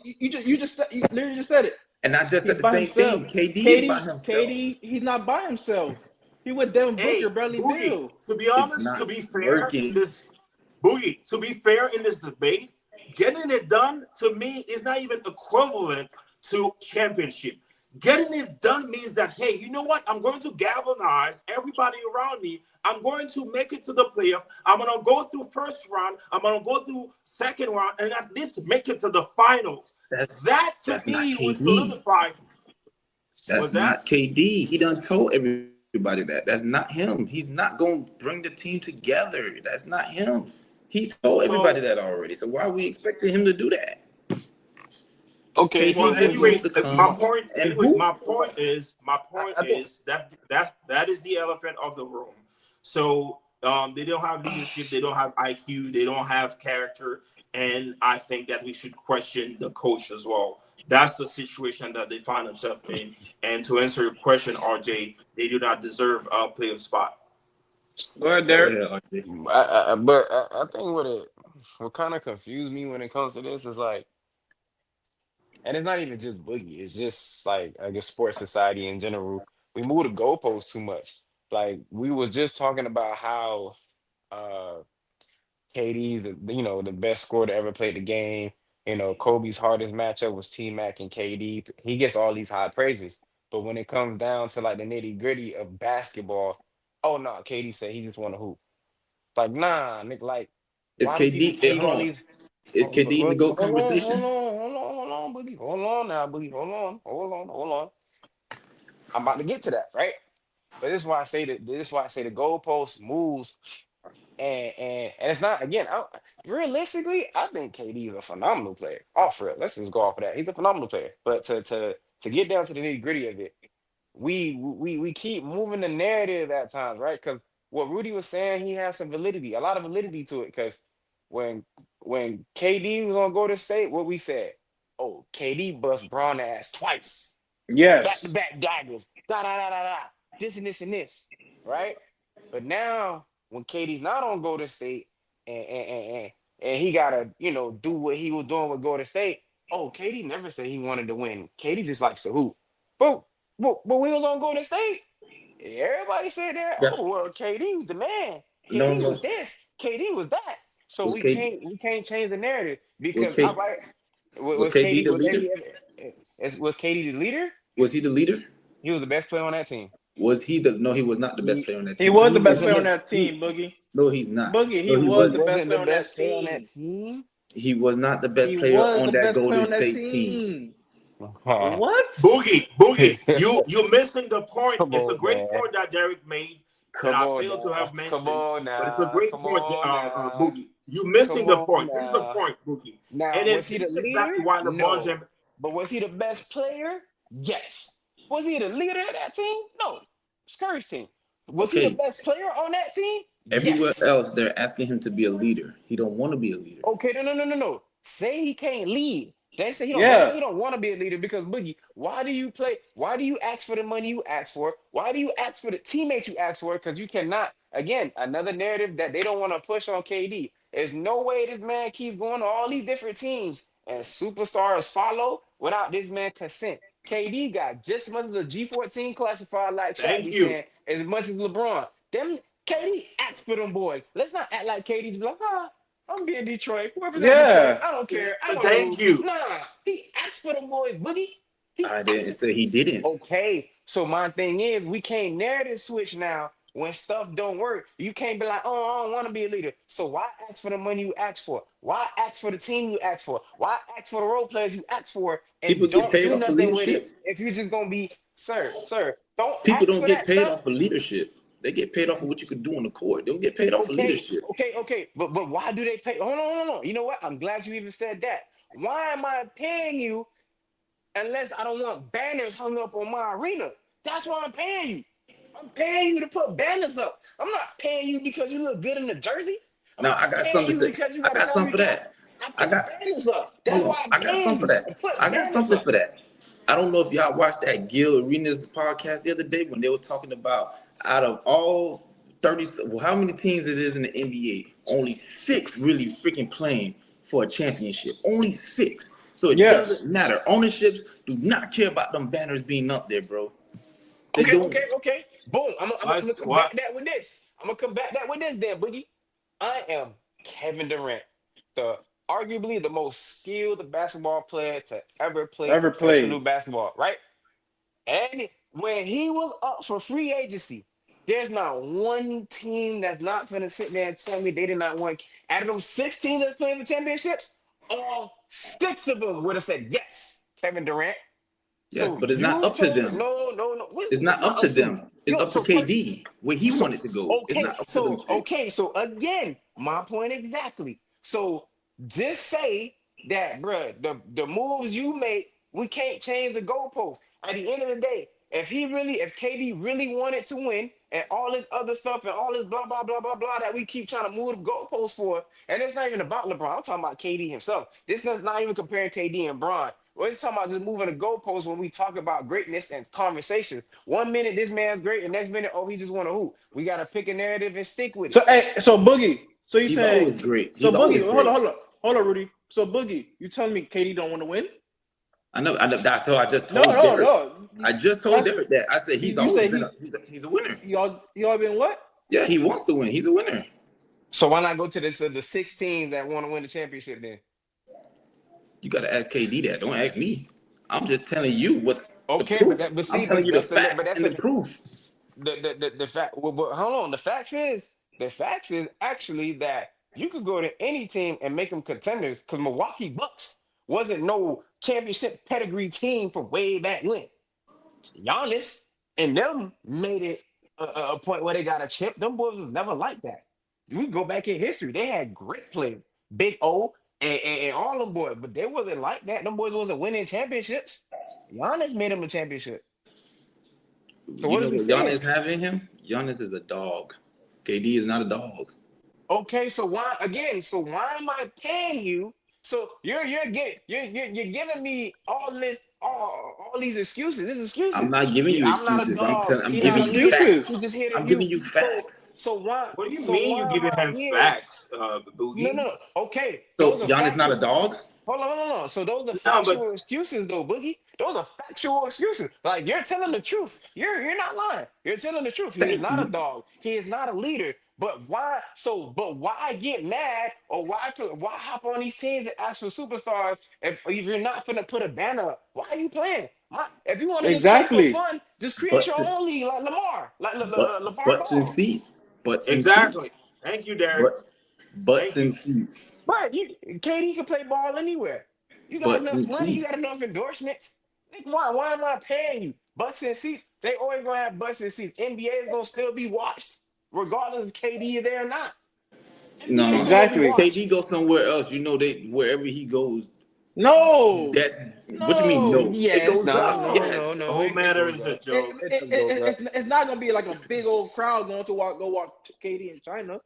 literally just said it. and I just He's said the by same himself. thing. KD is by himself. He's not by himself. He with Devin Booker, hey, Bradley Boogie, Beal. to be It's honest, to not be fair in working. this Boogie, to be fair in this debate, getting it done to me is not even equivalent to championship. Getting it done means that, hey, you know what? I'm going to galvanize everybody around me. I'm going to make it to the playoff. I'm going to go through first round. I'm going to go through second round and at least make it to the finals. That's That to that's not me would KD. solidify. Was That's that? not KD. He done told everybody that. That's not him. He's not gonna bring the team together. That's not him. He told everybody So, that already. So why are we expecting him to do that? Okay, well, KD just so supposed anyways, to my come point. and Anyways, hoop. my point I think is that is the elephant of the room. So they don't have leadership, they don't have IQ, they don't have character, and I think that we should question the coach as well. That's the situation that they find themselves in. And to answer your question, RJ, they do not deserve a playoff spot. Go ahead, Go Derek. ahead, RJ. I think what kind of confused me when it comes to this is like, and it's not even just Boogie. It's just like I guess sports society in general. We move the goalposts too much. Like we was just talking about how uh KD, the best scorer to ever play the game. Kobe's hardest matchup was T Mac and KD. He gets all these high praises, but when it comes down to like the nitty gritty of basketball, oh no, KD said he just want to hoop. Like nah, Nick. Like Is why do people KD? pay you Hold all on. these? Is Oh, KD in the GOAT hold on, hold conversation? on, hold on, hold on, Boogie. Hold on now, Boogie. Hold on. I'm about to get to that, right? But this is why I say the goalpost moves, and it's not again. Realistically, I think KD is a phenomenal player. Off real, let's just go off of that. He's a phenomenal player. But to get down to the nitty gritty of it, we keep moving the narrative at times, right? Because what Rudy was saying, he has some validity, a lot of validity to it. Because when when KD was on Golden State, what we said? Oh, KD bust Braun ass twice, back to Yes. back daggers, da da da da da, this and this, right? But now when KD's not on Golden State and he gotta do what he was doing with Golden State. Oh, KD never said he wanted to win. KD just likes to hoop. But but we was on Golden State. Everybody said that. Yeah. Oh well, KD was the man. No, KD no. was this. KD was that. So Was we KD can't change the narrative was because I K like was was KD KD the was leader? every was KD the leader? Was he the leader? He was the best player on that team. Was he the no? He was not the best He, player on that he team. was the He best Because player wasn't on the that team, Boogie. no, he's not. Boogie, he No, he was he the wasn't. best wasn't the player on best that player on that team. team. He was not the best He player was on the that best player Golden on that State team. team. Come What? Boogie, you're missing the point. It's a on, great man. point that Derek made that Come I on failed to have now. Come mentioned, on but it's a now. great Come point, on now. Boogie. You're Come missing the on point. This is the now. point, Boogie. Now, And then was he the this is leader? exactly why LeBron No. James. But was he the best player? Yes. Was he the leader of that team? No. It's Curry's team. Was he the Okay, best player on that team? everywhere Yes. else they're asking him to be a leader. He don't want to be a leader. Okay, no. Say he can't lead. They say he don't say Yeah. he don't want to be a leader because Boogie, why do you play? Why do you ask for the money you ask for? Why do you ask for the teammates you ask for? Because you cannot, again, another narrative that they don't want to push on KD. There's no way this man keeps going to all these different teams and superstars follow without this man consent. KD got just as much as a G14 classified like Chat Thank be you. saying, as much as LeBron. Them KD acts for them boys. Let's not act like KD's like, I'm being Detroit. Represent Detroit. Yeah. I don't care. I want to Thank lose. you. Nah, he asked for them boys, Boogie. He I didn't asked. say he didn't. Okay, so my thing is, we can't narrative switch now when stuff don't work. You can't be like, oh, I don't want to be a leader. So why ask for the money you ask for? Why ask for the team you ask for? Why ask for the role players you ask for People and get don't paid do off for nothing with it leadership. if you're just gonna be, sir, don't People ask don't for get that paid stuff. off for leadership. They get paid off for what you could do on the court. They don't get paid off for Okay, leadership. okay. But why do they pay? Hold on, hold on. You know what? I'm glad you even said that. Why am I paying you unless I don't want banners hung up on my arena? That's why I'm paying you. I'm paying you to put banners up. I'm not paying you because you look good in the jersey. I'm Now not I got paying something you to say. because you I got a got salary something for cap. that. I I put got banners up. That's hold on. why I'm I got paying something you for that. to put I got banners something up. for that. I don't know if y'all watched that Gil Arenas podcast the other day when they were talking about out of all 30, well, how many teams it is in the NBA, only 6 really freaking playing for a championship. Only 6. So it Yes. doesn't matter. Ownerships do not care about them banners being up there, bro. They don't. Okay. Boom. I'm gonna What's combat what? that with this. I'm gonna combat that with this, then, Boogie. I am Kevin Durant, the arguably the most skilled basketball player to ever play Ever professional played. basketball, right? And when he was up for free agency, there's not one team that's not gonna sit there and tell me they did not want. Out of those 16 that's playing for championships, all 6 of them would have said yes, Kevin Durant. Yes, So but it's not you up to told them. no. It's What's not up not to up to? them. It's Yo, up to so first, KD where he so wanted to go. It's not up to them six. so again, my point exactly. So just say that, bruh, the moves you make, we can't change the goalposts. At the end of the day, if KD really wanted to win, and all this other stuff and all this blah blah blah blah blah that we keep trying to move the goalposts for, and it's not even about LeBron. I'm talking about KD himself. This is not even comparing KD and Bron. We're just talking about just moving the goalposts when we talk about greatness and conversation. One minute this man's great, the next minute, oh, he just want to hoop. We gotta pick a narrative and stick with it. So hey, so Boogie. So you He's saying always great. so He's Boogie, always great. hold on, Rudy. So Boogie, you telling me KD don't want to win? I just No, told Derek. no. I just told That's Derek that. I said he's you always say been he's a winner. y'all been what? Yeah, he wants to win. He's a winner. So why not go to the 16 that want to win the championship then? You got to ask KD that. Don't ask me. I'm just telling you what's the Okay, proof. I'm see, telling but you the that's facts and the proof. the fact. Well, but hold on. The facts is actually that you could go to any team and make them contenders because Milwaukee Bucks wasn't no championship pedigree team from way back when. Giannis and them made it a point where they got a chip. Them boys was never like that. We go back in history. They had great players, Big O and all them boys, but they wasn't like that. Them boys wasn't winning championships. Giannis made them a championship. So You what know is we what saying? Giannis have in him? Giannis is a dog. KD is not a dog. Okay, so why again? So why am I paying you? So you're giving me all these excuses. This is I'm excuses. not giving Yeah, you I'm not a excuses. dog. I'm He's It's not giving a you leader. excuses. He's facts. just here to I'm you. giving you So facts. so why What do you so mean you why am giving I him here? facts, No, Boogie? no, no. Okay, So those are Giannis not a factual. dog, Hold on, hold on. So those are No, but factual excuses, though, Boogie. Those are factual excuses. Like you're telling the truth. You're not lying. You're telling the truth. He is thank not a you. dog. He is not a leader. But why? So, but why get mad or why hop on these teams and ask for superstars if you're not gonna put a banner up? Why are you playing? If you want to just play for Exactly. fun, just create your Butts, own league like Lamar, like LeVar butts and Ball. seats. Butts and seats. exactly. Thank you, Derek. But butts Thank you. and seats. Right, KD can play ball anywhere. You got Butts enough and money. You seats. got enough endorsements. Think why am I paying you? Butts and seats. They always gonna have butts and seats. NBA is gonna still be watched, regardless if KD is there or not. NBA is No, still gonna be Exactly. watched. KD goes somewhere else. You know, they wherever he goes, No. that what you mean? No. No, it Yes, goes no, up. no, No. no, Yes, The no. whole It matter goes is a up. joke. It goes up. It's not gonna be like a big old crowd going to go watch KD in China.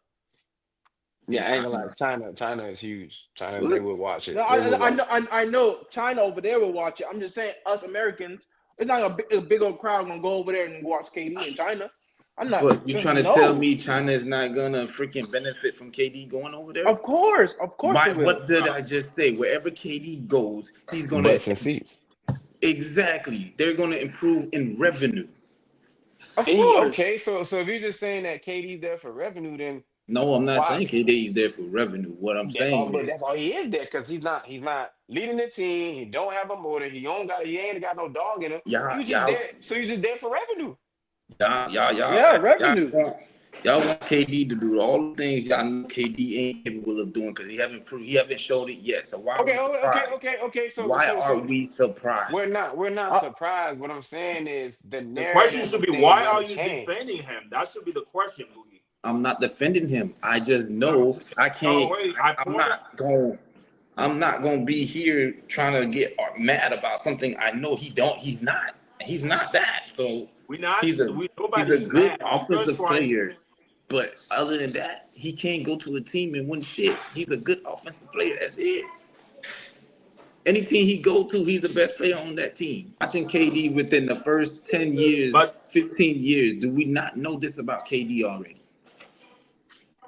in Yeah, I ain't gonna lie. China. China is huge. China, they What? would watch No, it. They would watch. I know China over there will watch it. I'm just saying us Americans, it's not a big old crowd gonna go over there and watch KD in China. I'm not. But you trying to tell No. me China is not gonna freaking benefit from KD going over there? Of course they will. What did I just say? Wherever KD goes, he's gonna Butts and seats. exactly. They're gonna improve in revenue. Of Hey, course. okay, so if you're just saying that KD's there for revenue, then No, I'm not why? saying KD is there for revenue. What I'm saying But is, that's all he is there because he's not leading the team. He don't have a motor. He ain't got no dog in him. y'all, You just y'all, there, so you just there for revenue. Yeah, y'all revenue. y'all want KD to do all the things y'all know KD ain't capable of doing because he haven't showed it yet. So why are we surprised? Okay. Why are So we surprised? we're not I, surprised. What I'm saying is the The question narrative should of be, things why got are to you change. defending him? That should be the question, Boogie. I'm not defending him. I just No, know I no, can't. wait. I I'm point out. not going. I'm not going to be here trying to get mad about something I know he don't. He's not. He's not that. So We not. he's a We he's a nobody's good mad. We're just offensive trying. player. But other than that, he can't go to a team and win shit. He's a good offensive player. That's it. Any team he go to, he's the best player on that team. Watching KD within the first 10 years, But 15 years, do we not know this about KD already?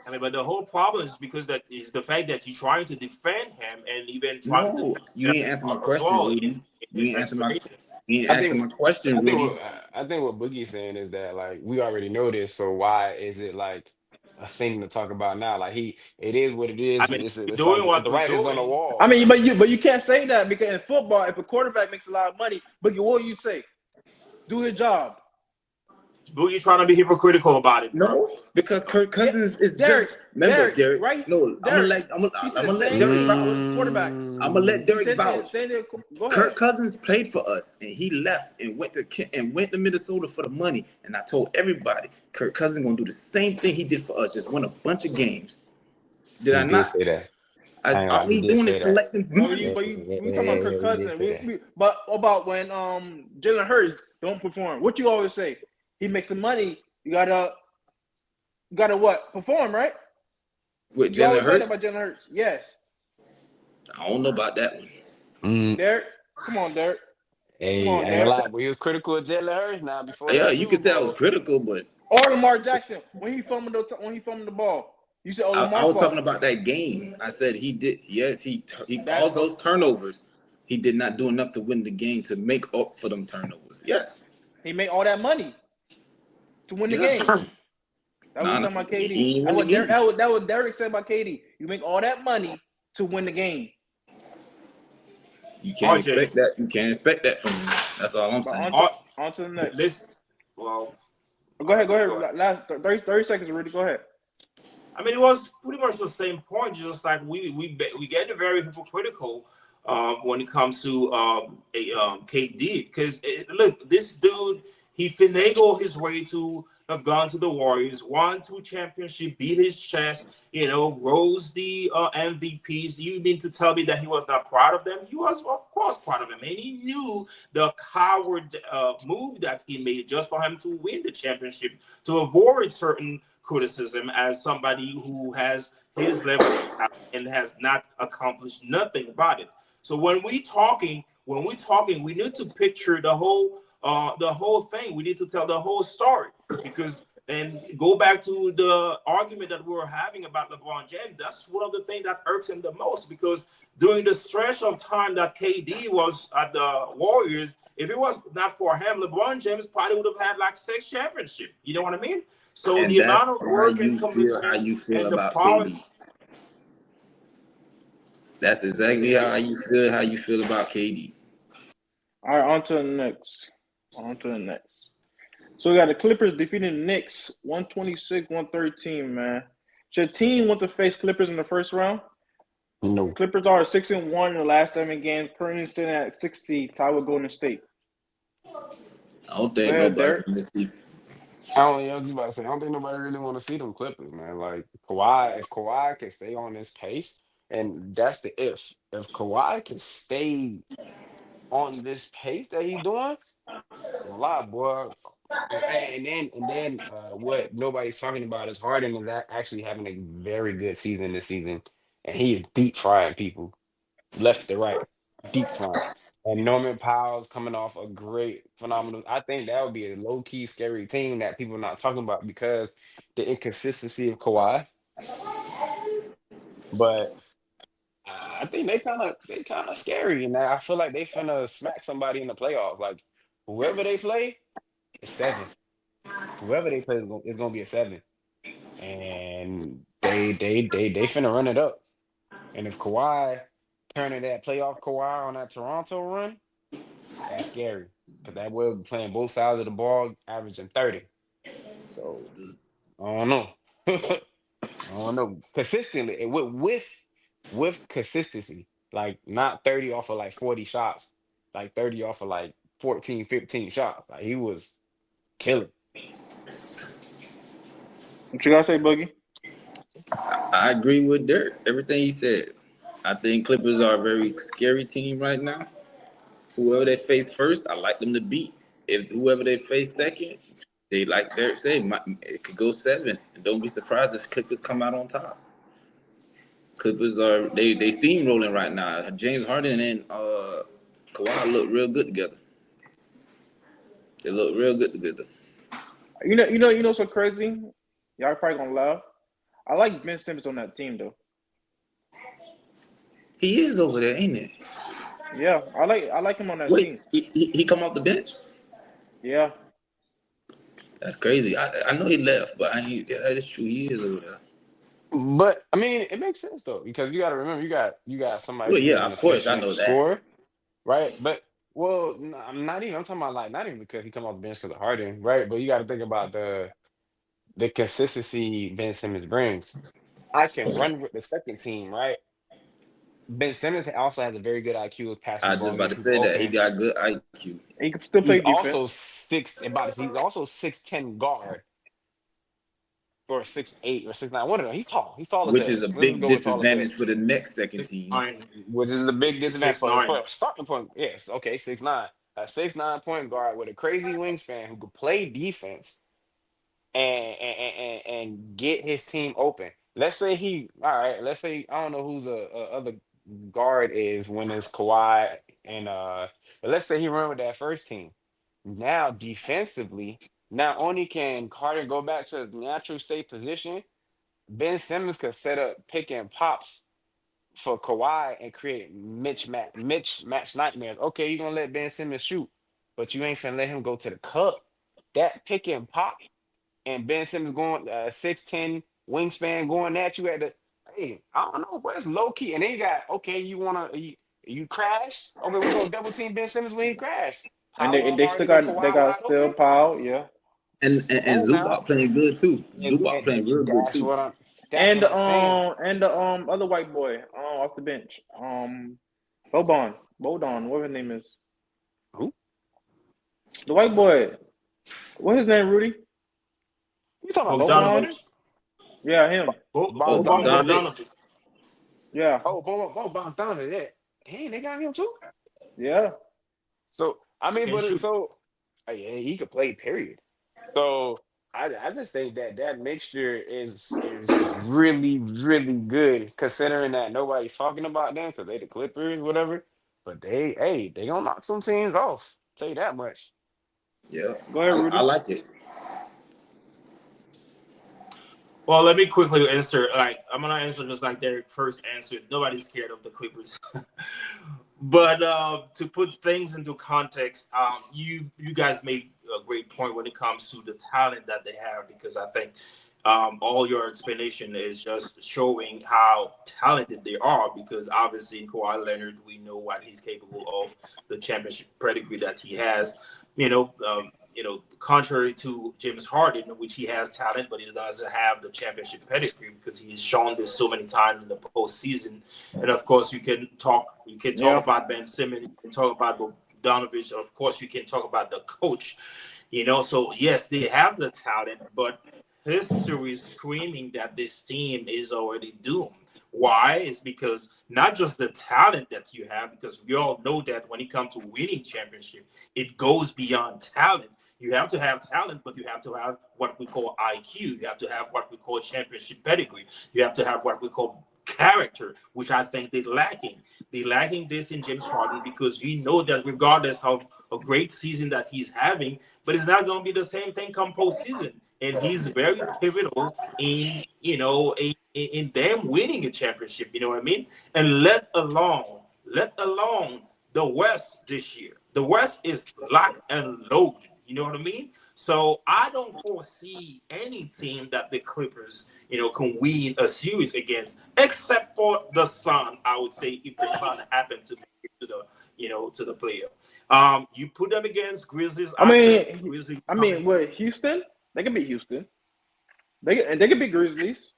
I mean, but the whole problem is because that is the fact that you're trying to defend him and even trying to No, defend you Derek ain't answer my Carr as question, well in Rudy. You his ain't answer my explanation. you ain't I answer think my question, Rudy. I think what Boogie's saying is that like we already know this, so why is it like a thing to talk about now? Like it is what it I is. mean, we're It's like doing what the we're writing's on the doing. I wall. mean, but you can't say that because in football, if a quarterback makes a lot of money, but what do you say? Do his job. Boogie trying to be hypocritical about it, bro. No, because Kirk Yeah, Cousins is Derek, just remember, Derek. right? No, Derek. He I'm said gonna the let same Derek thing vouch. with quarterbacks. I'm gonna let Mm, He Derek said vouch. saying go Kirk ahead. Cousins played for us, and he left and went to Minnesota for the money. And I told everybody, Kirk Cousins gonna do the same thing he did for us, just win a bunch of games. Did he I did not? say that. I As ain't gonna all lie, he he did doing is say that. collecting But money. we talking about Kirk He did Cousins. say that. But about when Jalen Hurts don't perform. What you always say? He makes the money. You gotta what? Perform, right? With You Jalen always say that about Hurts, Jalen Hurts. Yes. I don't know about that one. Mm, Derek, come on, Derek. Come hey, on, I ain't gonna Derek. lie, but he was critical of Jalen Hurts now before Yeah, that you Super could say I was Bowl. critical, but Or Lamar Jackson when he fumbled the ball. You said, "Oh, I Lamar's was talking fault." about that game. I said he did. Yes, he That caused those turnovers. He did not do enough to win the game to make up for them turnovers. Yes. he made all that money to win the Yeah. game. That was Nah, we nah, talking about he KD. ain't That's win the what Derek. game. That was Derek said about KD. You make all that money to win the game. You can't RJ, expect that. You can't expect that from me. That's all I'm But saying. on to the next. listen. Well, Go ahead. Go go ahead. ahead. Last 30 seconds, Rudy. Go ahead. I mean, it was pretty much the same point. Just like we get very hypocritical when it comes to KD. Because look, this dude He finagled his way to have gone to the Warriors, won 2 championships, beat his chest, rose the MVPs. You mean to tell me that he was not proud of them? He was, of course, proud of them. And he knew the coward move that he made just for him to win the championship, to avoid certain criticism as somebody who has his level of talent and has not accomplished nothing about it. So when we're talking, we need to picture the whole thing. We need to tell the whole story because and go back to the argument that we were having about LeBron James. That's one of the things that irks him the most because during the stretch of time that KD was at the Warriors, if it was not for him, LeBron James probably would have had like 6 championships. You know what I mean? So And the amount that's of how work and you commitment feel and the about prowess. KD. That's exactly how you feel about KD. All right, on to the next. So we got the Clippers defeating the Knicks 126-113, man. Should team want to face Clippers in the first round? No. Clippers are 6-1 in the last 7 games, currently sitting at 6 seed, tied with Golden State. I don't think Go ahead, nobody Derek. in this league. I was just about to say, I don't think nobody really want to see them Clippers, man. Like Kawhi, if Kawhi can stay on this pace, and that's the if. If Kawhi can stay on this pace that he's doing, a lot, boy. And then what nobody's talking about is Harden is actually having a very good season this season, and he is deep frying people left to right, deep frying. And Norman Powell's coming off a great, phenomenal. I think that would be a low key scary team that people are not talking about because the inconsistency of Kawhi. But I think they kind of scary, and I feel like they finna smack somebody in the playoffs. Like whoever they play, it's 7. Whoever they play is gonna be a 7, and they finna run it up. And if Kawhi turning that playoff Kawhi on that Toronto run, that's scary because that will be playing both sides of the ball, averaging 30. So I don't know. I don't know. Consistently, and with consistency, like not 30 off of like 40 shots, like 30 off of like 14, 15 shots. Like he was killing. What you gotta say, Boogie? I agree with Dirk. Everything he said. I think Clippers are a very scary team right now. Whoever they face first, I like them to beat. If whoever they face second, they like Derek said, it could go 7. And don't be surprised if Clippers come out on top. Clippers are they steamrolling right now. James Harden and Kawhi look real good together. They look real good together. So crazy. Y'all probably gonna laugh. I like Ben Simmons on that team though. He is over there, ain't it? Yeah, I like him on that Wait, team. he come off the bench? Yeah. That's crazy. I know he left, but yeah, that is true. He is over there. But I mean, it makes sense though because you got to remember you got somebody Well, who's yeah, an of course, I efficient know that. scorer, right? But well, I'm not even. I'm talking about like not even because he come off the bench because of Harden, right? But you got to think about the consistency Ben Simmons brings. I can run with the second team, right? Ben Simmons also has a very good IQ with passing I the was just ball, about get to people say that he open. got good IQ, He can still play He's defense. also he's also 6'10" guard or 6'8" or 6'9". One of them. He's tall. He's tall as which hell. is a Let's just big go with tall as hell. disadvantage for the next second team. 6'9". Which is a big He's disadvantage six for nine. a starting point. Yes, okay, 6'9". A 6'9" point guard with a crazy wingspan who could play defense and get his team open. Let's say all right, let's say I don't know who's a other guard is when it's Kawhi and but let's say he run with that first team. Now defensively, not only can Carter go back to his natural state position, Ben Simmons could set up pick and pops for Kawhi and create Mitch match nightmares. Okay, you're gonna let Ben Simmons shoot, but you ain't finna let him go to the cup. That pick and pop and Ben Simmons going 6'10" wingspan going at you at the hey, I don't know, but it's low key. And then you got okay, you crash. Okay, we gonna double team Ben Simmons when he crash. And Powell they still already got got Kawhi wide still open. Powell, yeah. Come And on now. Zubac playing good too. Zubac playing real And good too. And that's what I'm saying. the other white boy off the bench. Bobon, whatever his name is. Who? The white boy. What's his name, Rudy? You talking about Boban? Bogdanovic. Yeah, him. Boban Bogdanovic. Bogdanovic. Yeah, Oh, Bogdanovic. Yeah. Dang, they got him too. yeah. So I mean, Can but shoot. yeah, he could play. Period. So I just think that mixture is really really good considering that nobody's talking about them because they the Clippers whatever. But they gonna knock some teams off. Tell you that much. Yeah, Go ahead, I Rudy. like it. Well, let me quickly answer. Like, I'm gonna answer just like Derek first answered. Nobody's scared of the Clippers. But to put things into context, you guys made a great point when it comes to the talent that they have, because I think all your explanation is just showing how talented they are. Because obviously, in Kawhi Leonard, we know what he's capable of, the championship pedigree that he has. Contrary to James Harden, which he has talent, but he doesn't have the championship pedigree because he's shown this so many times in the postseason. And of course, you can talk Yeah. about Ben Simmons, you can talk about Bogdanovich. Of course, you can talk about the coach. So yes, they have the talent, but history is screaming that this team is already doomed. Why? It's because not just the talent that you have, because we all know that when it comes to winning championship, it goes beyond talent. You have to have talent, but you have to have what we call IQ. You have to have what we call championship pedigree. You have to have what we call character, which I think they're lacking. They're lacking this in James Harden because we know that regardless of a great season that he's having, but it's not going to be the same thing come postseason. And he's very pivotal in them winning a championship. You know what I mean? And let alone the West this year. The West is locked and loaded. You know what I mean? So I don't foresee any team that the Clippers, can win a series against, except for the Sun. I would say if the Sun happen to make it to the playoff. You put them against Grizzlies. I think mean, Grizzlies. what Houston? They can beat Houston. They can beat Grizzlies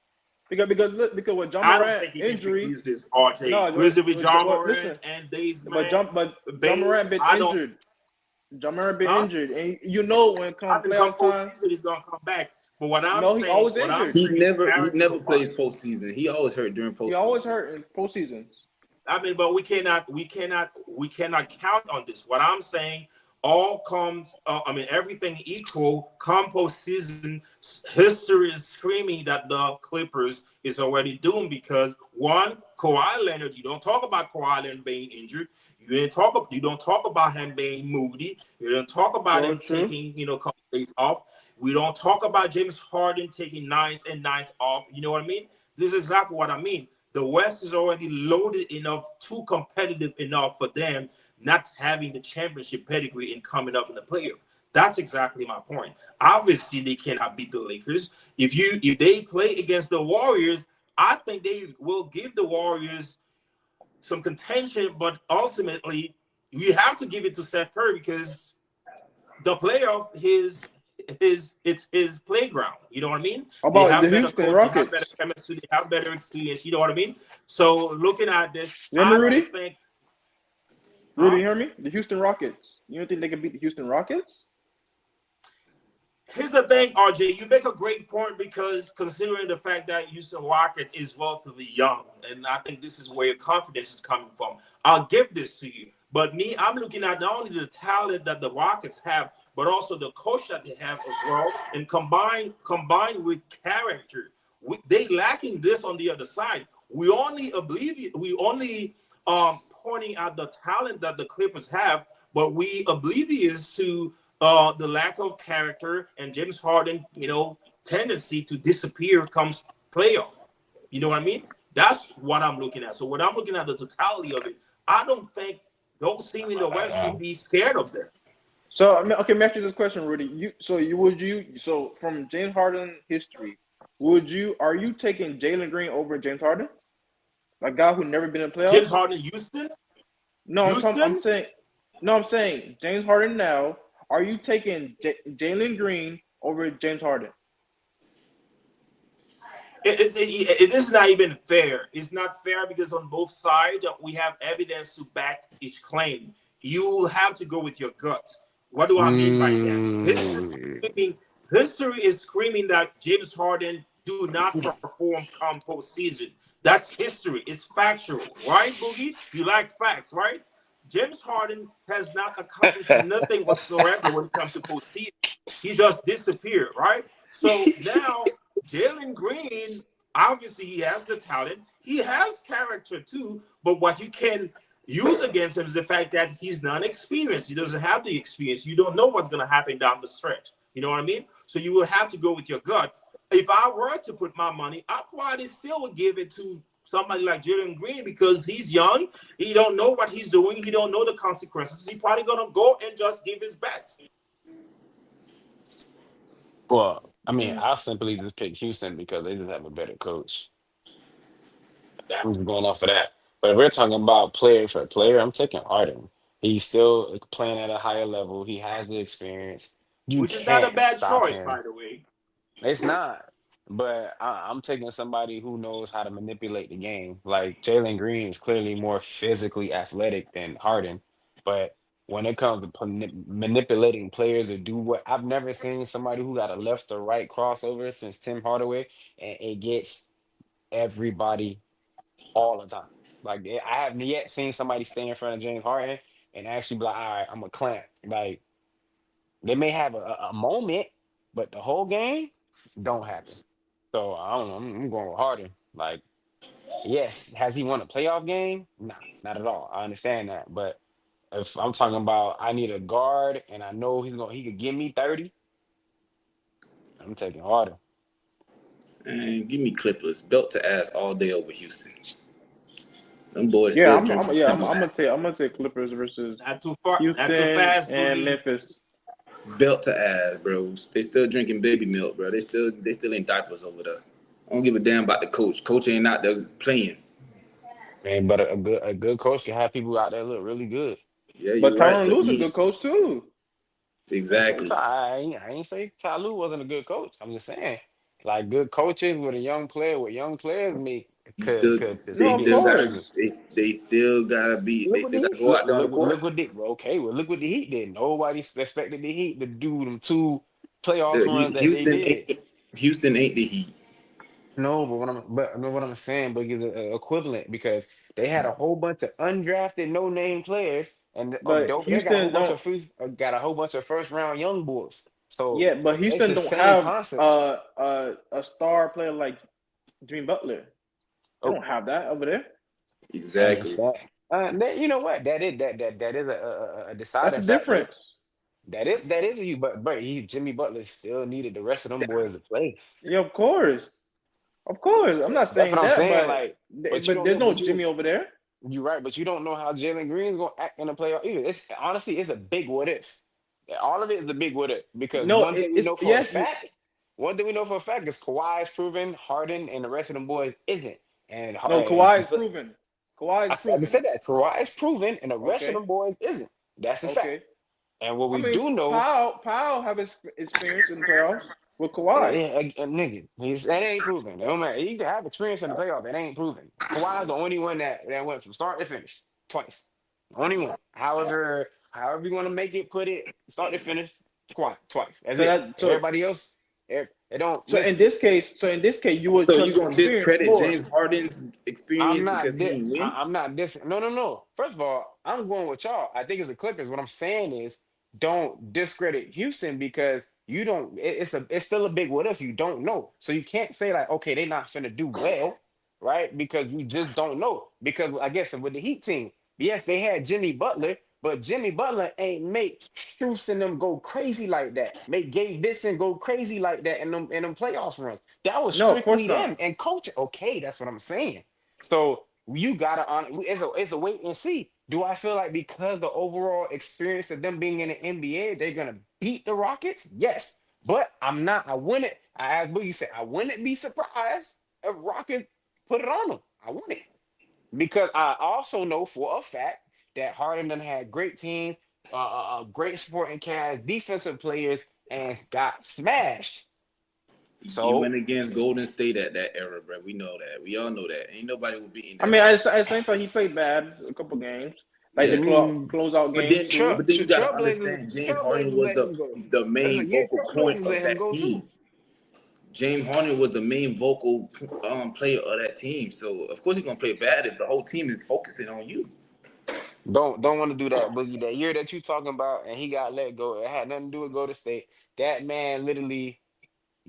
because with John I don't Morant think he can beat injury. Grizzlies. RJ No, Grizzlies with John listen. Morant and Days But man. John Bane, Morant been I don't. injured. John Morant been Huh? injured, and when it I comes think come playoff time, postseason he's gonna come back. But what I'm no, he saying, always injured. He never character plays wise. postseason. He always hurt during postseason. He always hurt in postseasons. I mean, but we cannot count on this. What I'm saying, all comes. Everything equal. Come postseason, history is screaming that the Clippers is already doomed because one, Kawhi Leonard. You don't talk about Kawhi Leonard being injured. You don't talk about him being moody. You don't talk about him True. taking a couple days off. We don't talk about James Harden taking nights and nights off. You know what I mean? This is exactly what I mean. The West is already loaded enough, too competitive enough for them not having the championship pedigree and coming up in the playoff. That's exactly my point. Obviously, they cannot beat the Lakers. If they play against the Warriors, I think they will give the Warriors some contention, but ultimately, you have to give it to Steph Curry because the playoff it's his playground. You know what I mean? How They about have the better Houston coach, they have better Rockets? chemistry, they have better experience. You know what I mean? So looking at this, You hear me, I Rudy? don't think. Rudy, you hear me? The Houston Rockets. You don't think they can beat the Houston Rockets? Here's the thing, RJ. You make a great point because considering the fact that Houston Rocket is relatively young, and I think this is where your confidence is coming from. I'll give this to you. But me, I'm looking at not only the talent that the Rockets have, but also the coach that they have as well, and combined with character. They lacking this on the other side. We only pointing out the talent that the Clippers have, but we oblivious to the lack of character and James Harden, tendency to disappear comes playoff. You know what I mean? That's what I'm looking at. So when I'm looking at the totality of it, I don't think those teams in the West should be scared of them. So okay, let me ask you this question, Rudy. So from James Harden history, are you taking Jalen Green over James Harden? A guy who never been in playoffs? James Harden, Houston? No, Houston? I'm saying James Harden now. Are you taking Jalen Green over James Harden? It is not even fair. It's not fair because on both sides we have evidence to back each claim. You have to go with your gut. What do I mean by that? Mm. History is screaming that James Harden do not perform come postseason. That's history. It's factual, right, Boogie? You like facts, right? James Harden has not accomplished nothing whatsoever when it comes to postseason. He just disappeared, right? So now Jalen Green, obviously, he has the talent. He has character too. But what you can use against him is the fact that he's not experienced. He doesn't have the experience. You don't know what's going to happen down the stretch. You know what I mean? So you will have to go with your gut. If I were to put my money, I probably still would give it to somebody like Jalen Green because he's young. He don't know what he's doing. He don't know the consequences. He's probably going to go and just give his best. Well, I mean, I'll simply just pick Houston because they just have a better coach. I'm just going off of that. But if we're talking about player for player, I'm taking Harden. He's still playing at a higher level. He has the experience. You Which is not a can't bad stop choice, him. by the way. It's not. But I'm taking somebody who knows how to manipulate the game. Like Jalen Green is clearly more physically athletic than Harden. But when it comes to manipulating players to do what I've never seen somebody who got a left or right crossover since Tim Hardaway, and it gets everybody all the time. Like I haven't yet seen somebody stand in front of James Harden and actually be like, all right, I'm a clamp. Like they may have a moment, but the whole game don't happen. So I don't know. I'm going with Harden. Like, yes, has he won a playoff game? Nah, not at all. I understand that. But if I'm talking about I need a guard and I know he could give me 30, I'm taking Harden. And give me Clippers, belt to ass all day over Houston. Them boys Yeah, still I'm. drinking Yeah, I'm Similac. gonna take. I'm gonna take Clippers versus Not too far, not too Houston fast, and Boogie. Memphis. Belt to ass, bro. They still drinking baby milk, bro. They still in diapers over there. I don't give a damn about the coach. Coach ain't out there playing. Man, but a good coach can have people out there look really good. Yeah, But you're right, Tyronn but Lue's a he good coach too. At the same exactly. time, I ain't say Ty Lue wasn't a good coach. I'm just saying, like good coaches with a young player with young players make You could still could they No, just of get still gotta seasons. course. they still gotta be Look they what still the gotta Heat go out there on the look court. what the okay. Well, look what the Heat did. Nobody expected the Heat to do them two playoff The, runs that they Houston did. ain't Houston ain't the Heat. No, but what I'm saying, but is equivalent because they had a whole bunch of undrafted, no name players, and But dope. They got a whole Houston bunch don't. of got a whole bunch of first round young boys. So Yeah, but it's Houston the don't same have concept. a star player like Jimmy Butler. They Oh, don't have that over there. I Exactly. understand. You know what? That is a That's the deciding factor. difference. That is you, but Jimmy Butler still needed the rest of them boys to play. Yeah, of course, of course. I'm So not that's saying what I'm that, saying. but Like, but you don't there's know. no But Jimmy over there. you're right. But you don't know how Jalen Green's gonna act in the playoff either. It's honestly, it's a big what if. All of it is a big what if because No, one thing we it's know for a yes. fact. One thing we know for a fact is Kawhi is proven, Harden and the rest of them boys isn't. No, And Kawhi is proven. Kawhi is I just proven. said that Kawhi is proven, and the rest of Okay, them boys isn't. That's a fact. okay. And what I we mean, do know, Powell have experience in the playoffs with Kawhi. nigga, that ain't proven. It don't matter. He can have experience in the playoff. That ain't proven. Kawhi's the only one that went from start to finish twice. Only one. However you want to make it, put it, start to finish, Kawhi twice. That's So it. that so Everybody else, it don't so in listen. this case, you would So you trust gonna experience discredit more. James Harden's I'm experience because not. he ain't win? I'm not this. No, no, no. First of all, I'm going with y'all. I think it's the Clippers. What I'm saying is, don't discredit Houston because you don't. It's still a big what if you don't know. So you can't say like, okay, they're not finna do well, right? Because you just don't know. Because I guess with the Heat team, yes, they had Jimmy Butler, but Jimmy Butler ain't make Strus and them go crazy like that. Make Gabe Vincent go crazy like that in them playoffs runs. That was No, of course strictly not. them and coaching. Okay, that's what I'm saying. So you gotta it's a wait and see. Do I feel like because the overall experience of them being in the NBA, they're gonna beat the Rockets? Yes. But I'm not, I wouldn't, as Boogie said, I wouldn't be surprised if Rockets put it on them. I wouldn't. Because I also know for a fact that Harden done had great teams, great supporting cast, defensive players, and got smashed. He So went against Golden State at that era, bro. We know that. We all know that. Ain't nobody was beating I that mean, team. at the same time, he played bad a couple games. like the Yeah. closeout games too. But then you got to Trailblazers, understand, James Harden Trailblazers was let him go. the main vocal point Trailblazers of let him that go team. too. James Harden was the main vocal player of that team. So of course he's gonna play bad if the whole team is focusing on you. Don't want to do that, Boogie. That year that you talking about, and he got let go. It had nothing to do with Golden State. That man literally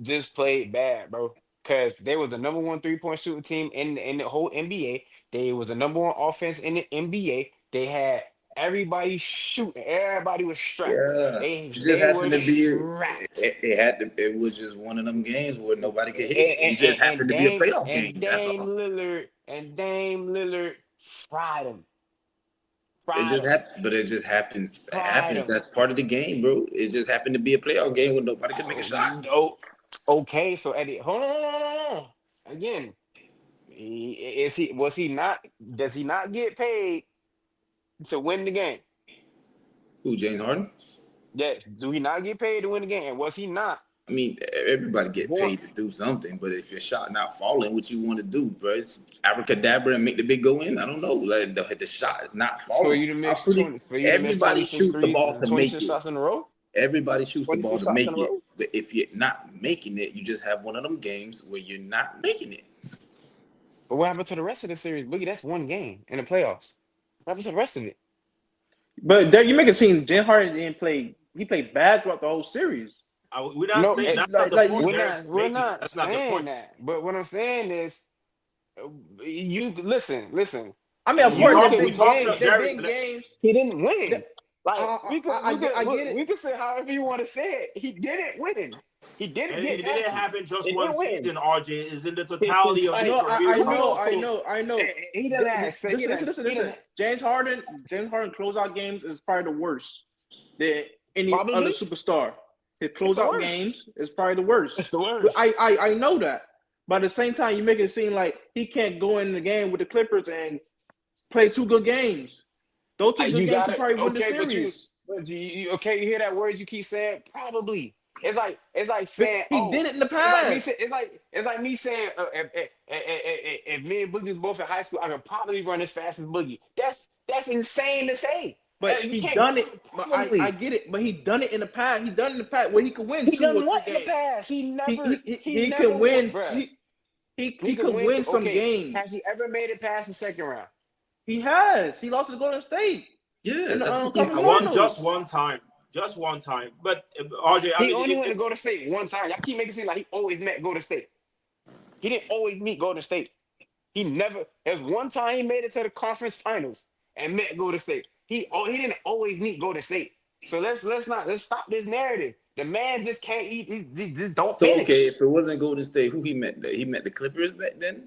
just played bad, bro. Because they was the number one 3-point shooting team in the whole NBA. They was the number one offense in the NBA. They had everybody shooting. Everybody was strapped. Yeah, it just They happened were to be. strapped. It was just one of them games where nobody could hit. It just And happened to be a Dame playoff game. That's all. Dame Lillard fried him. It Fried just him. happened, but it just happens. It Fried happens. him. That's part of the game, bro. It just happened to be a playoff game where nobody could make a shot. Oh, okay, so Eddie, hold on, hold on, hold on. Again, is he was he not? Does he not get paid to win the game? Who, James Harden? Yes. Do he not get paid to win the game? And was he not I mean, everybody get going? paid to do something, but if your shot not falling, what you want to do, bro? It's abracadabra and make the big go in. I don't know. Like the shot is not For falling. you to How miss pretty? 20, for you to miss Everybody 26 shoots the threes, ball to make 26 it. shots in a row? Everybody shoots the ball 26 to shots in make a it. row? But if you're not making it, you just have one of them games where you're not making it. But what happened to the rest of the series? Boogie, that's one game in the playoffs. What happened to the rest of it? But there, you make it seem James Harden didn't play. He played bad throughout the whole series. We're not No, saying that's not Like, the like point Derek's we're making. not That's not the saying point. that. But what I'm saying is, you listen. I mean, of We course, You talk. they're We can big talked games. to They're Derek. big games. he didn't win. That- Like we get it. could say however you want to say it. He didn't win. He didn't And get it didn't past you. happen just He one didn't win. season, RJ. Is in the It's totality of his like No, career. I who know, else I goes? know, I know. He done had Listen. James Harden closeout games is probably the worst than any other Probably superstar. His it's the closeout worst. games is probably the worst. It's the But worst. I know that. But at the same time, you make it seem like he can't go in the game with the Clippers and play 2 good games. Those 2 good You games got could it. probably win the Okay, series. but you okay? You hear that word you keep saying? Probably. It's like But saying, he did it in the it's like me past. saying, it's like me saying, if me and Boogie was both in high school, I could probably run as fast as Boogie. That's insane to say. But You he can't done go it. But probably. I get it. But he done it in the past. He done it in the past where he could win He 2 or done 3 what in the games. past? He Never can win. bruh. He He could could win. win some Okay, games. has he ever made it past the second round? He has. He lost to Golden State Yes, in the that's what he's conference doing. Just finals. one time. Just one time. But RJ, I He mean, only went to Golden State one time. Y'all keep making it seem like he always met Golden State. He didn't always meet Golden State. He never. There's one time he made it to the conference finals and met Golden State. He didn't always meet Golden State. So let's stop this narrative. The man just can't eat. He just don't So okay, finish. if it wasn't Golden State, who he met? He met the Clippers back then.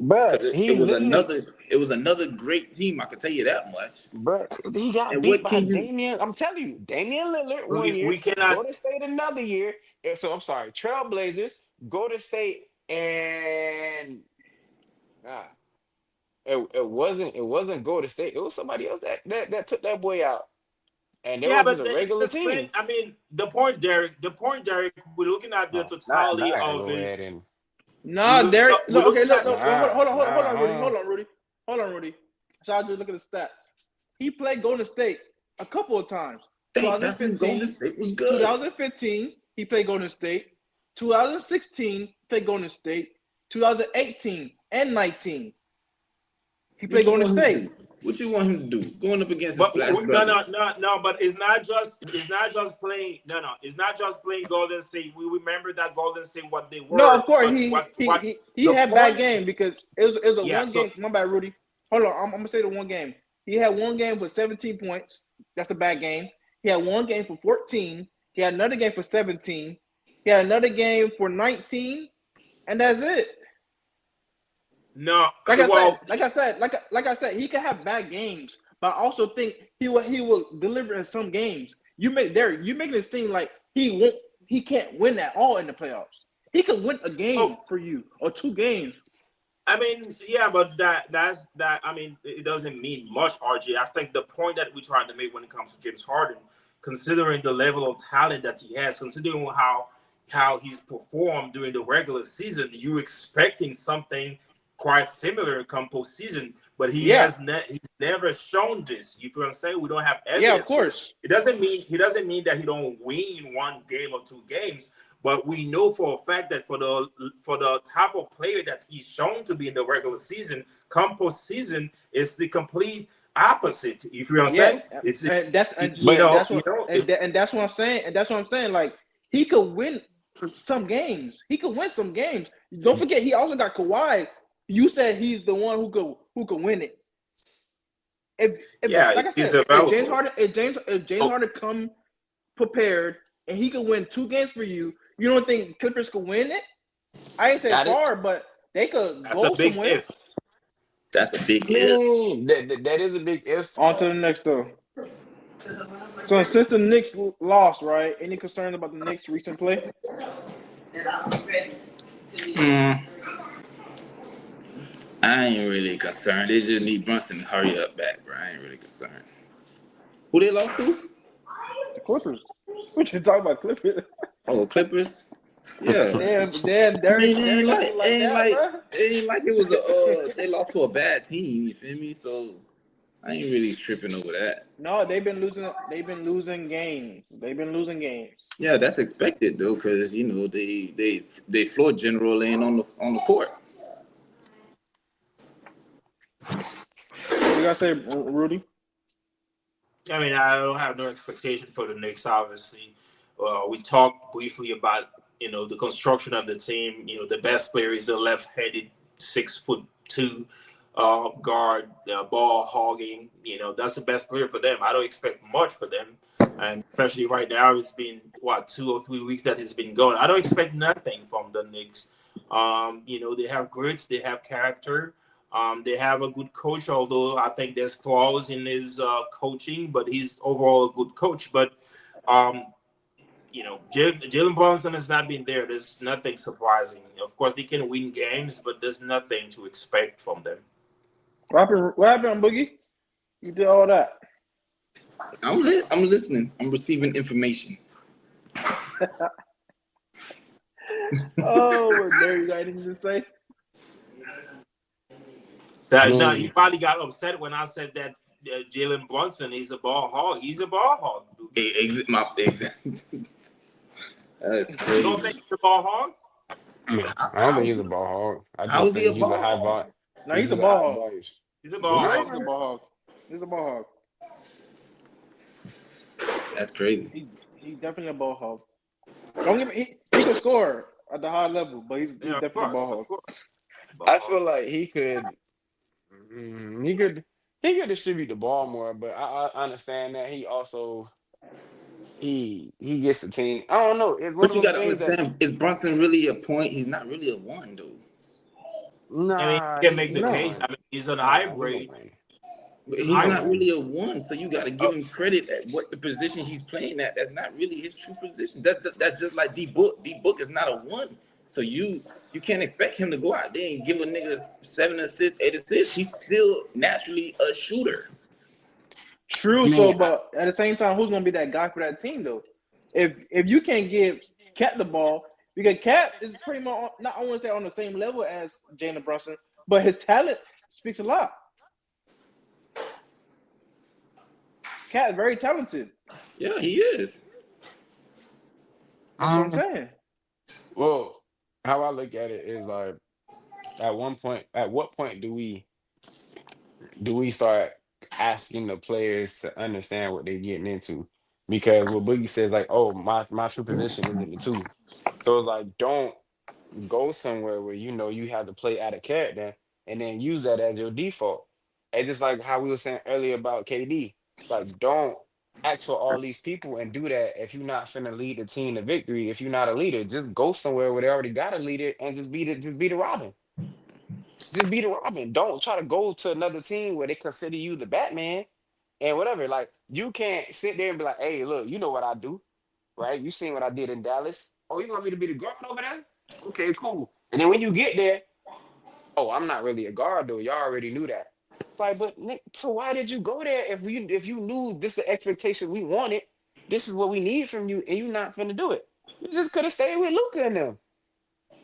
But Because he literally, it was another great team. I can tell you that much. but he got And beat what by can you? Damian. I'm telling you, Damian Lillard one year, we cannot. Golden State another year. So I'm sorry, Trailblazers, Golden State, and ah, it wasn't Golden State. It was somebody else that took that boy out, and they Yeah, were but just a regular that's team. I mean, the point, Derek. We're looking at the totality of his. Nah, Derek. We're Look, okay, looking at look. Hold on, Rudy. Hold Hold on, Rudy. So I just look at the stats. He played Golden State a couple of times. That's when Golden State was good. 2015, he played Golden State. 2016, played Golden State. 2018 and 19, he played Golden State. What you want him to do? Going up against But the Splash Brothers? no. But it's not just playing. No. It's not just playing Golden State. We remember that Golden State what they were. No, of course he had bad game because it was a one game. My bad, Rudy. Hold on, I'm gonna say the one game. He had one game for 17 points. That's a bad game. He had one game for 14. He had another game for 17. He had another game for 19, and that's it. No, like I said, he can have bad games, but I also think he will deliver in some games. You making it seem like he can't win at all in the playoffs. He can win a game for you or 2 games. I mean, yeah, but that's. I mean, it doesn't mean much, RJ. I think the point that we're trying to make when it comes to James Harden, considering the level of talent that he has, considering how he's performed during the regular season, you expecting something quite similar come postseason, but he's never shown this. You feel what I'm saying? We don't have Yeah, of evidence. course. It doesn't mean that he don't win one game or two games, but we know for a fact that for the type of player that he's shown to be in the regular season, come postseason, it's the complete opposite. You feel what I'm saying? It's and that's and, you and know that's you what know and that's what I'm saying. And that's what I'm saying. Like he could win some games. He could win some games. Don't forget, he also got Kawhi. You said he's the one who could win it. If like I he's said, available. If James Harden come prepared and he could win 2 games for you, you don't think Clippers could win it? I ain't say far, but they could That's go a big somewhere. if. That's a big if. That is a big if. On to the next though. So since the Knicks lost, right? Any concerns about the Knicks' recent play? I ain't really concerned. They just need Brunson to hurry up back, bro. I ain't really concerned. Who they lost to? The Clippers. What you talking about, Clippers? Oh, Clippers. Yeah. Damn, I mean, Derek like that, it ain't like it was they lost to a bad team. You feel me? So I ain't really tripping over that. No, they've been losing. They've been losing games. Yeah, that's expected though, because you know they floor general ain't on the court. What you gotta say, Rudy? I mean, I don't have no expectation for the Knicks. Obviously, we talked briefly about the construction of the team. The best player is the left-handed 6'2" guard, ball hogging. That's the best player for them. I don't expect much for them, and especially right now, it's been 2 or 3 weeks that it's been going. I don't expect nothing from the Knicks. They have grit, they have character. They have a good coach, although I think there's flaws in his coaching, but he's overall a good coach. But Jalen Brunson has not been there. There's nothing surprising. Of course, they can win games, but there's nothing to expect from them. What happened, Boogie? You did all that. I'm listening. I'm receiving information. Oh, there you got anything to say? No, he probably got upset when I said that Jalen Brunson is a ball hog. He's a ball hog. That's crazy. You don't think he's a ball hog? I don't think he's a ball hog. I How just is he a think he's a ball high hog? volume. No, he's a ball hog. He's a ball hog. He's a ball hog. He's a ball hog. That's crazy. He's definitely a ball hog. Don't get me. He can score at the high level, but he's definitely a ball hog. I feel like he could distribute the ball more, but I understand that he also he gets the team. I don't know. It's one But of you those gotta things that understand, is Brunson really a point? He's not really a one, though. I mean, nah, you can make he's the a case. one. I mean, he's an Nah, hybrid. But He's an he's not hybrid. really a one, so you got to give him credit at what the position he's playing at. That's not really his true position. That's just like D Book. D Book is not a one, so you can't expect him to go out there and give a nigga 7 assists, 8 assists. He's still naturally a shooter. True. So, but at the same time, who's gonna be that guy for that team though? If you can't give Cat the ball, because Cat is pretty much not, I want to say on the same level as Jalen Brunson, but his talent speaks a lot. Cat is very talented. Yeah, he is. That's what I'm saying. Well, how I look at it is like at what point do we start asking the players to understand what they're getting into? Because what Boogie says, like, oh, my true position is in the two. So it's like, don't go somewhere where you have to play out of character and then use that as your default. It's just like how we were saying earlier about KD. It's like, don't ask for all these people and do that if you're not finna lead the team to victory. If you're not a leader, just go somewhere where they already got a leader and just be the Robin. Just be the Robin. Don't try to go to another team where they consider you the Batman and whatever. Like, you can't sit there and be like, hey, look, you know what I do, right? You seen what I did in Dallas. Oh, you want me to be the guard over there? Okay, cool. And then when you get there, oh, I'm not really a guard though. Y'all already knew that. It's like, but Nick, so why did you go there if you knew this is the expectation we wanted, this is what we need from you, and you not finna do it? You just could have stayed with Luca and them.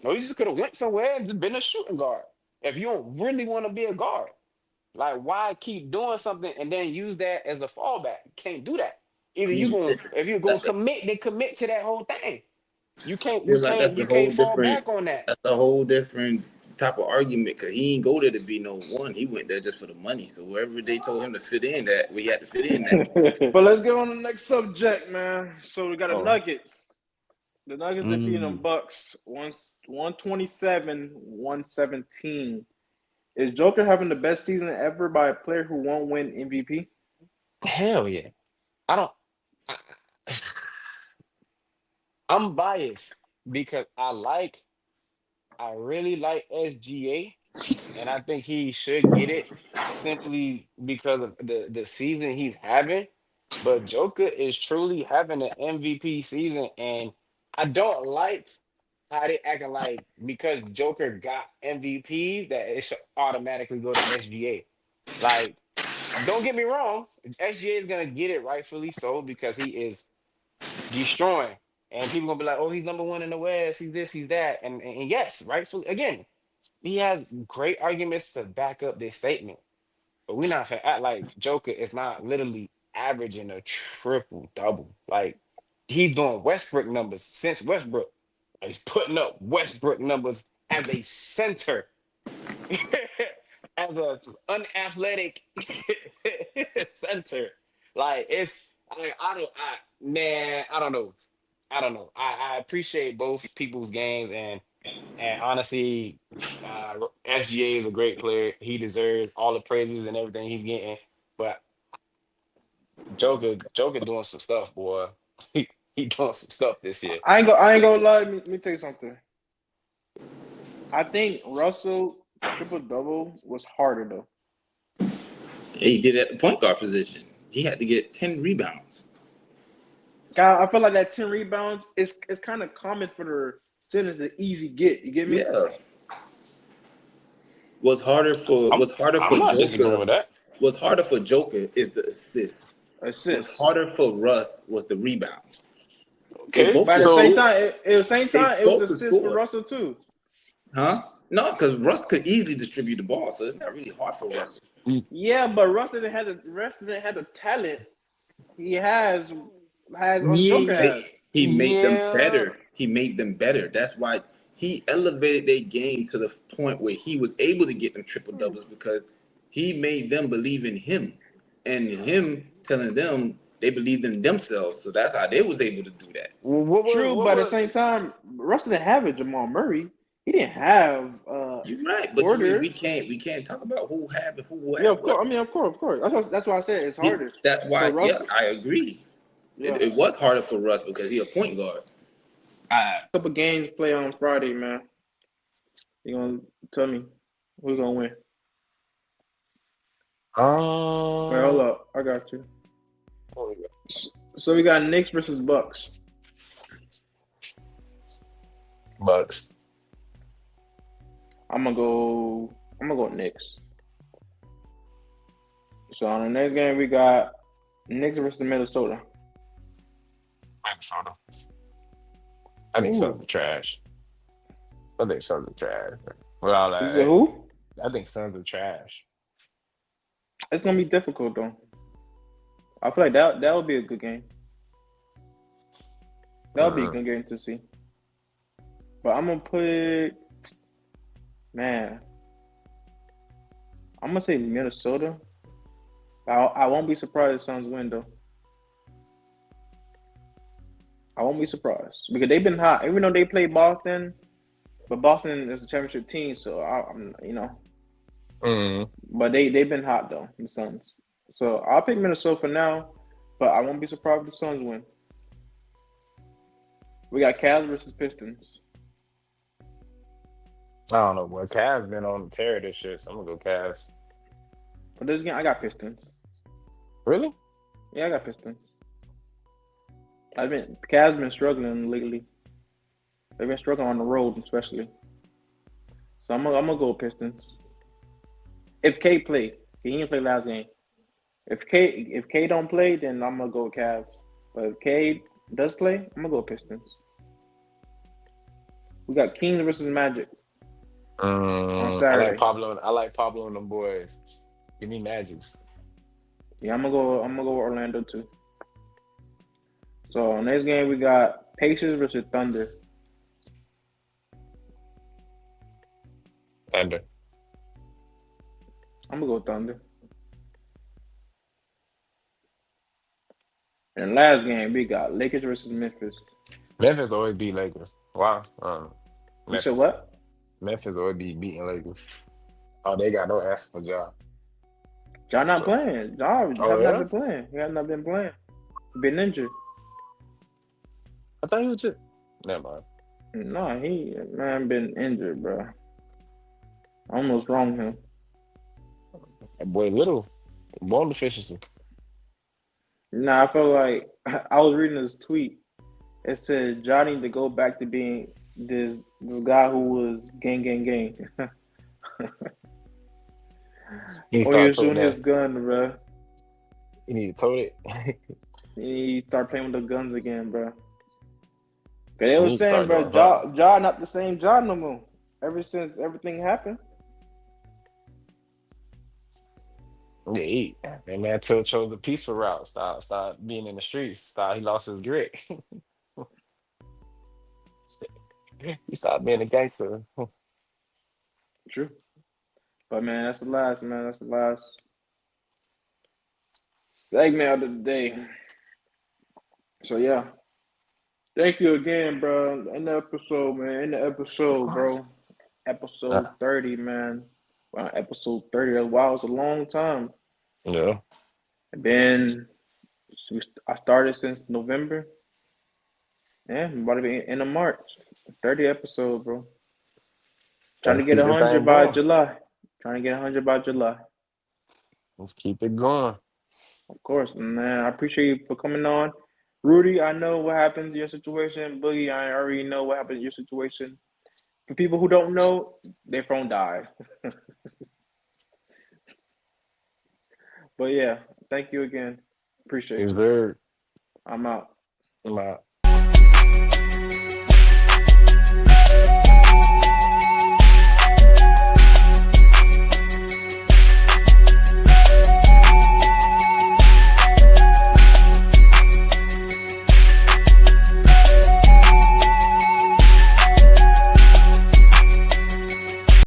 No, you just could have went somewhere and just been a shooting guard. if you don't really want to be a guard. Like, why keep doing something and then use that as a fallback? You can't do that. Either you He, gonna if you're gonna commit, then commit to that whole thing. You feel like can't you can't fall back on that. that's a whole different type of argument because he ain't go there to be no one. He went there just for the money. So wherever they told him to fit in, that we had to fit in that. But let's get on the next subject, man. So we got the Oh. Nuggets. The Nuggets defeating the Bucks 117. Is Joker having the best season ever by a player who won't win MVP? Hell yeah. I don't. I'm biased because I really like SGA, and I think he should get it simply because of the season he's having. But Joker is truly having an MVP season, and I don't like how they acting like because Joker got MVP that it should automatically go to SGA. Like, don't get me wrong, SGA is gonna get it rightfully so because he is destroying. And people gonna be like, oh, he's number one in the West, he's this, he's that. And yes, rightfully again, he has great arguments to back up this statement. But we're not gonna act like Joker is not literally averaging a triple double. Like, he's doing Westbrook numbers since Westbrook. He's putting up Westbrook numbers as a center, as a unathletic center. Like, it's I don't know. I appreciate both people's games, and honestly, SGA is a great player. He deserves all the praises and everything he's getting. But Joker doing some stuff, boy. He doing some stuff this year. I ain't gonna lie. Let me tell you something. I think Russell triple double was harder though. He did it at the point guard position. He had to get 10 rebounds. God, I feel like that 10 rebounds is kind of common for the centers to easy get. You get me? Yeah. What's harder for I'm not disagreeing Joker? with that. What's harder for Joker is the assist. What's harder for Russ was the rebounds. Okay. But at the same time, it was the assist for Russell too. Huh? No, because Russ could easily distribute the ball, so it's not really hard for Russell. Yeah, but Russ didn't have the talent he has Joker has. He made them better. He made them better. That's why he elevated their game to the point where he was able to get them triple doubles because he made them believe in him, and him telling them they believed in themselves. So that's how they was able to do that. True, but at the same time, Russ didn't have a Jamal Murray. He didn't have. You're right, but we can't talk about who had and who had. Yeah, of course. I mean, of course. That's why I said it's harder. That's why. Yeah, I agree. Yeah. It was harder for Russ because he's a point guard. A couple games play on Friday, man. You gonna tell me who's gonna win? Wait, hold up. I got you. So we got Knicks versus Bucks. Bucks. I'm gonna go Knicks. So on the next game we got Knicks versus Minnesota. Minnesota. I think Suns are trash. Well, You said who? I think Suns are trash. It's gonna be difficult though. I feel like that would be a good game. That would be a good game to see. But I'm gonna put, man. I'm gonna say Minnesota. I won't be surprised if Suns win though. I won't be surprised because they've been hot. Even though they play Boston, but Boston is a championship team, so I'm But they've been hot though, the Suns. So I'll pick Minnesota for now, but I won't be surprised if the Suns win. We got Cavs versus Pistons. I don't know, boy. Cavs been on the tear this year, so I'm gonna go Cavs. But this game, I got Pistons. Really? Yeah, I got Pistons. Cavs been struggling lately. They've been struggling on the road, especially. So I'm gonna go Pistons. If K play, he didn't play last game. If K don't play, then I'm gonna go Cavs. But if K does play, I'm gonna go Pistons. We got Kings versus Magic. on I like Saturday. Pablo. I like Pablo and them boys. Give me Magics. Yeah, I'm gonna go. I'm gonna go with Orlando too. So next game we got Pacers versus Thunder. Thunder. I'm gonna go Thunder. And last game we got Lakers versus Memphis. Memphis always beat Lakers. Wow. You said Memphis. what? Memphis always be beating Lakers. Oh, they got no answer for job. Y'all not So, playing. Y'all oh have not yeah. been playing. He have not been playing. Been injured. I thought he was just. Never mind. No, he been injured, bro. Almost wrong him. That boy little. Bone deficiency. Nah, I feel like I was reading this tweet. It said Johnny to go back to being this guy who was gang. He need to When he start was toting shooting his that. gun, bro. He need to tote it. He start playing with the guns again, bro. They He was need to saying, start bro, doing something. John not the same John no more. Ever since everything happened. Yeah, that man chose the peaceful route. Stop being in the streets. He lost his grit. He stopped being a gangster. True. But man, that's the last, man. That's the last segment of the day. So yeah. Thank you again, bro. In the episode, man. In the episode, bro. Episode Uh, 30, man. Wow, episode 30. Wow, it's a long time. yeah. And then I started since November. Yeah, I'm about to be in March. 30 episode, bro. Trying Gotta to get keep the 100 thing by going. July. Trying to get 100 by July. Let's keep it going. Of course, man. I appreciate you for coming on. Rudy, I know what happened to your situation. Boogie, I already know what happened to your situation. For people who don't know, their phone died. But yeah, thank you again. Appreciate It's you. very. I'm out. I'm out.